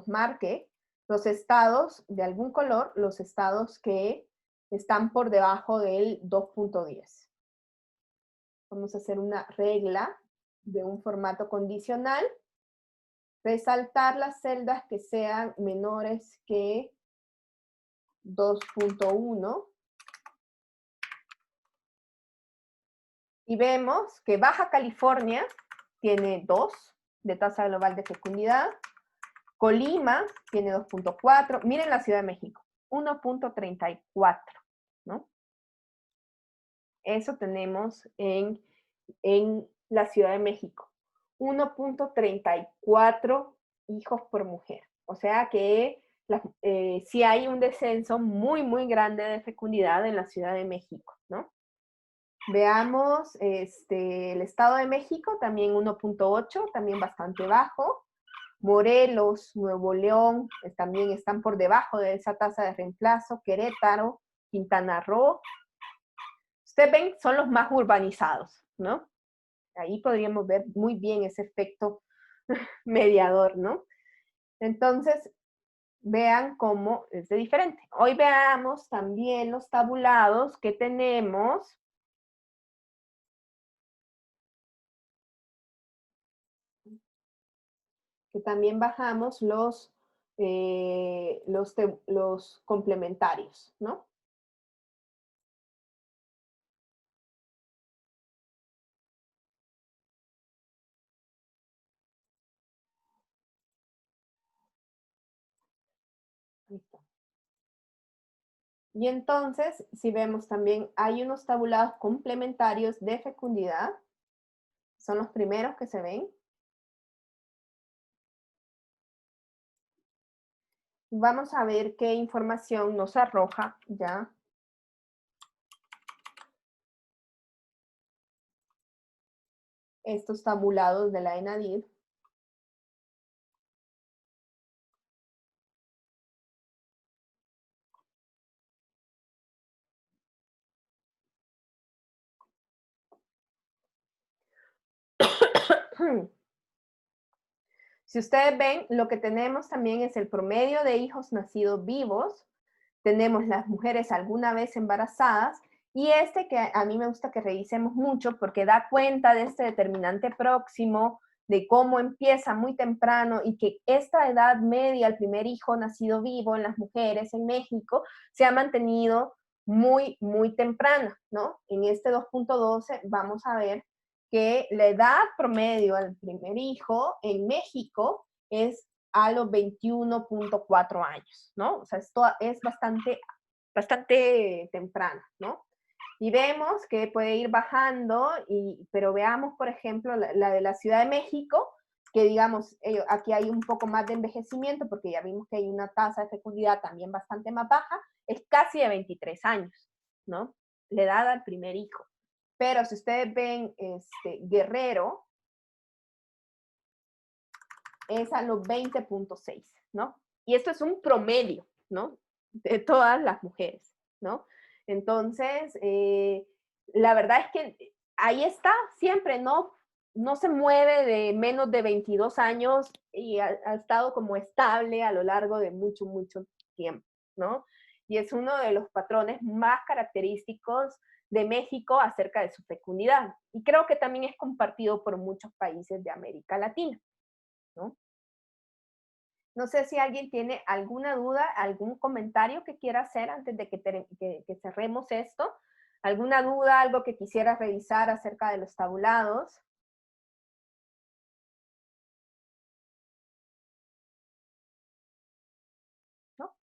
marque los estados de algún color, los estados que están por debajo del 2.10. Vamos a hacer una regla de un formato condicional. Resaltar las celdas que sean menores que 2.1. Y vemos que Baja California tiene 2 de tasa global de fecundidad. Colima tiene 2.4. Miren la Ciudad de México, 1.34, ¿no? Eso tenemos en la Ciudad de México. 1.34 hijos por mujer. O sea que sí hay un descenso muy, muy grande de fecundidad en la Ciudad de México, ¿no? Veamos el Estado de México, también 1.8, también bastante bajo. Morelos, Nuevo León, también están por debajo de esa tasa de reemplazo. Querétaro, Quintana Roo. Ustedes ven, son los más urbanizados, ¿no? Ahí podríamos ver muy bien ese efecto mediador, ¿no? Entonces, vean cómo es de diferente. Hoy veamos también los tabulados que tenemos. Que también bajamos los complementarios, ¿no? Listo. Y entonces, si vemos también, hay unos tabulados complementarios de fecundidad, son los primeros que se ven. Vamos a ver qué información nos arroja ya estos tabulados de la ENADIR. Si ustedes ven, lo que tenemos también es el promedio de hijos nacidos vivos. Tenemos las mujeres alguna vez embarazadas y que a mí me gusta que revisemos mucho porque da cuenta de este determinante próximo, de cómo empieza muy temprano y que esta edad media, el primer hijo nacido vivo en las mujeres en México, se ha mantenido muy, muy temprana, ¿no? En este 2.12 vamos a ver que la edad promedio al primer hijo en México es a los 21.4 años, ¿no? O sea, esto es bastante temprana, ¿no? Y vemos que puede ir bajando, pero veamos, por ejemplo, la de la Ciudad de México, que digamos, aquí hay un poco más de envejecimiento, porque ya vimos que hay una tasa de fecundidad también bastante más baja, es casi de 23 años, ¿no? La edad al primer hijo. Pero si ustedes ven Guerrero, es a los 20.6, ¿no? Y esto es un promedio, ¿no? De todas las mujeres, ¿no? Entonces, la verdad es que ahí está siempre, ¿no? No se mueve de menos de 22 años y ha estado como estable a lo largo de mucho, mucho tiempo, ¿no? y es uno de los patrones más característicos de México acerca de su fecundidad. Y creo que también es compartido por muchos países de América Latina, ¿no? No sé si alguien tiene alguna duda, algún comentario que quiera hacer antes de que cerremos esto. ¿Alguna duda, algo que quisiera revisar acerca de los tabulados? ¿No?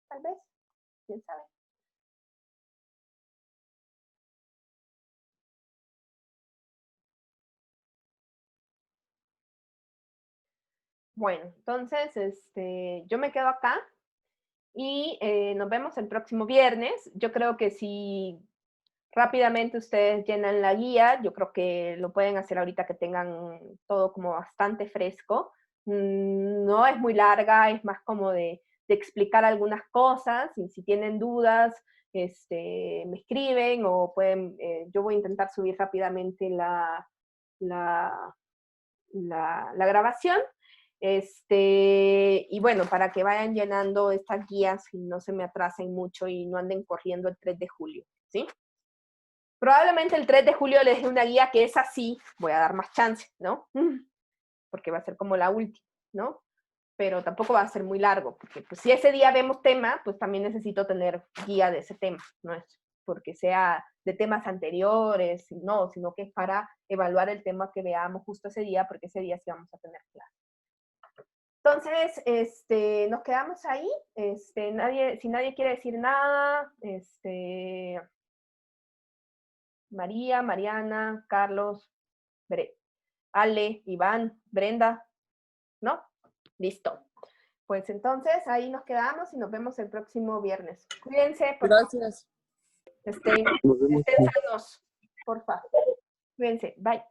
Tal vez, quién sabe. Bueno, entonces yo me quedo acá y nos vemos el próximo viernes. Yo creo que si rápidamente ustedes llenan la guía, yo creo que lo pueden hacer ahorita que tengan todo como bastante fresco. No es muy larga, es más como de explicar algunas cosas, y si tienen dudas, me escriben o pueden, yo voy a intentar subir rápidamente la, la grabación. Y bueno, para que vayan llenando estas guías y no se me atrasen mucho y no anden corriendo el 3 de julio, ¿sí? Probablemente el 3 de julio les dé una guía que es así, voy a dar más chance, ¿no? Porque va a ser como la última, ¿no? Pero tampoco va a ser muy largo, porque pues, si ese día vemos tema, pues también necesito tener guía de ese tema, no es porque sea de temas anteriores, no, sino que es para evaluar el tema que veamos justo ese día, porque ese día sí vamos a tener clase. Entonces, nos quedamos ahí. Si nadie quiere decir nada, María, Mariana, Carlos, Ale, Iván, Brenda, ¿no? Listo. Pues entonces ahí nos quedamos y nos vemos el próximo viernes. Cuídense, por favor. Gracias. Estén sanos, por favor. Cuídense. Bye.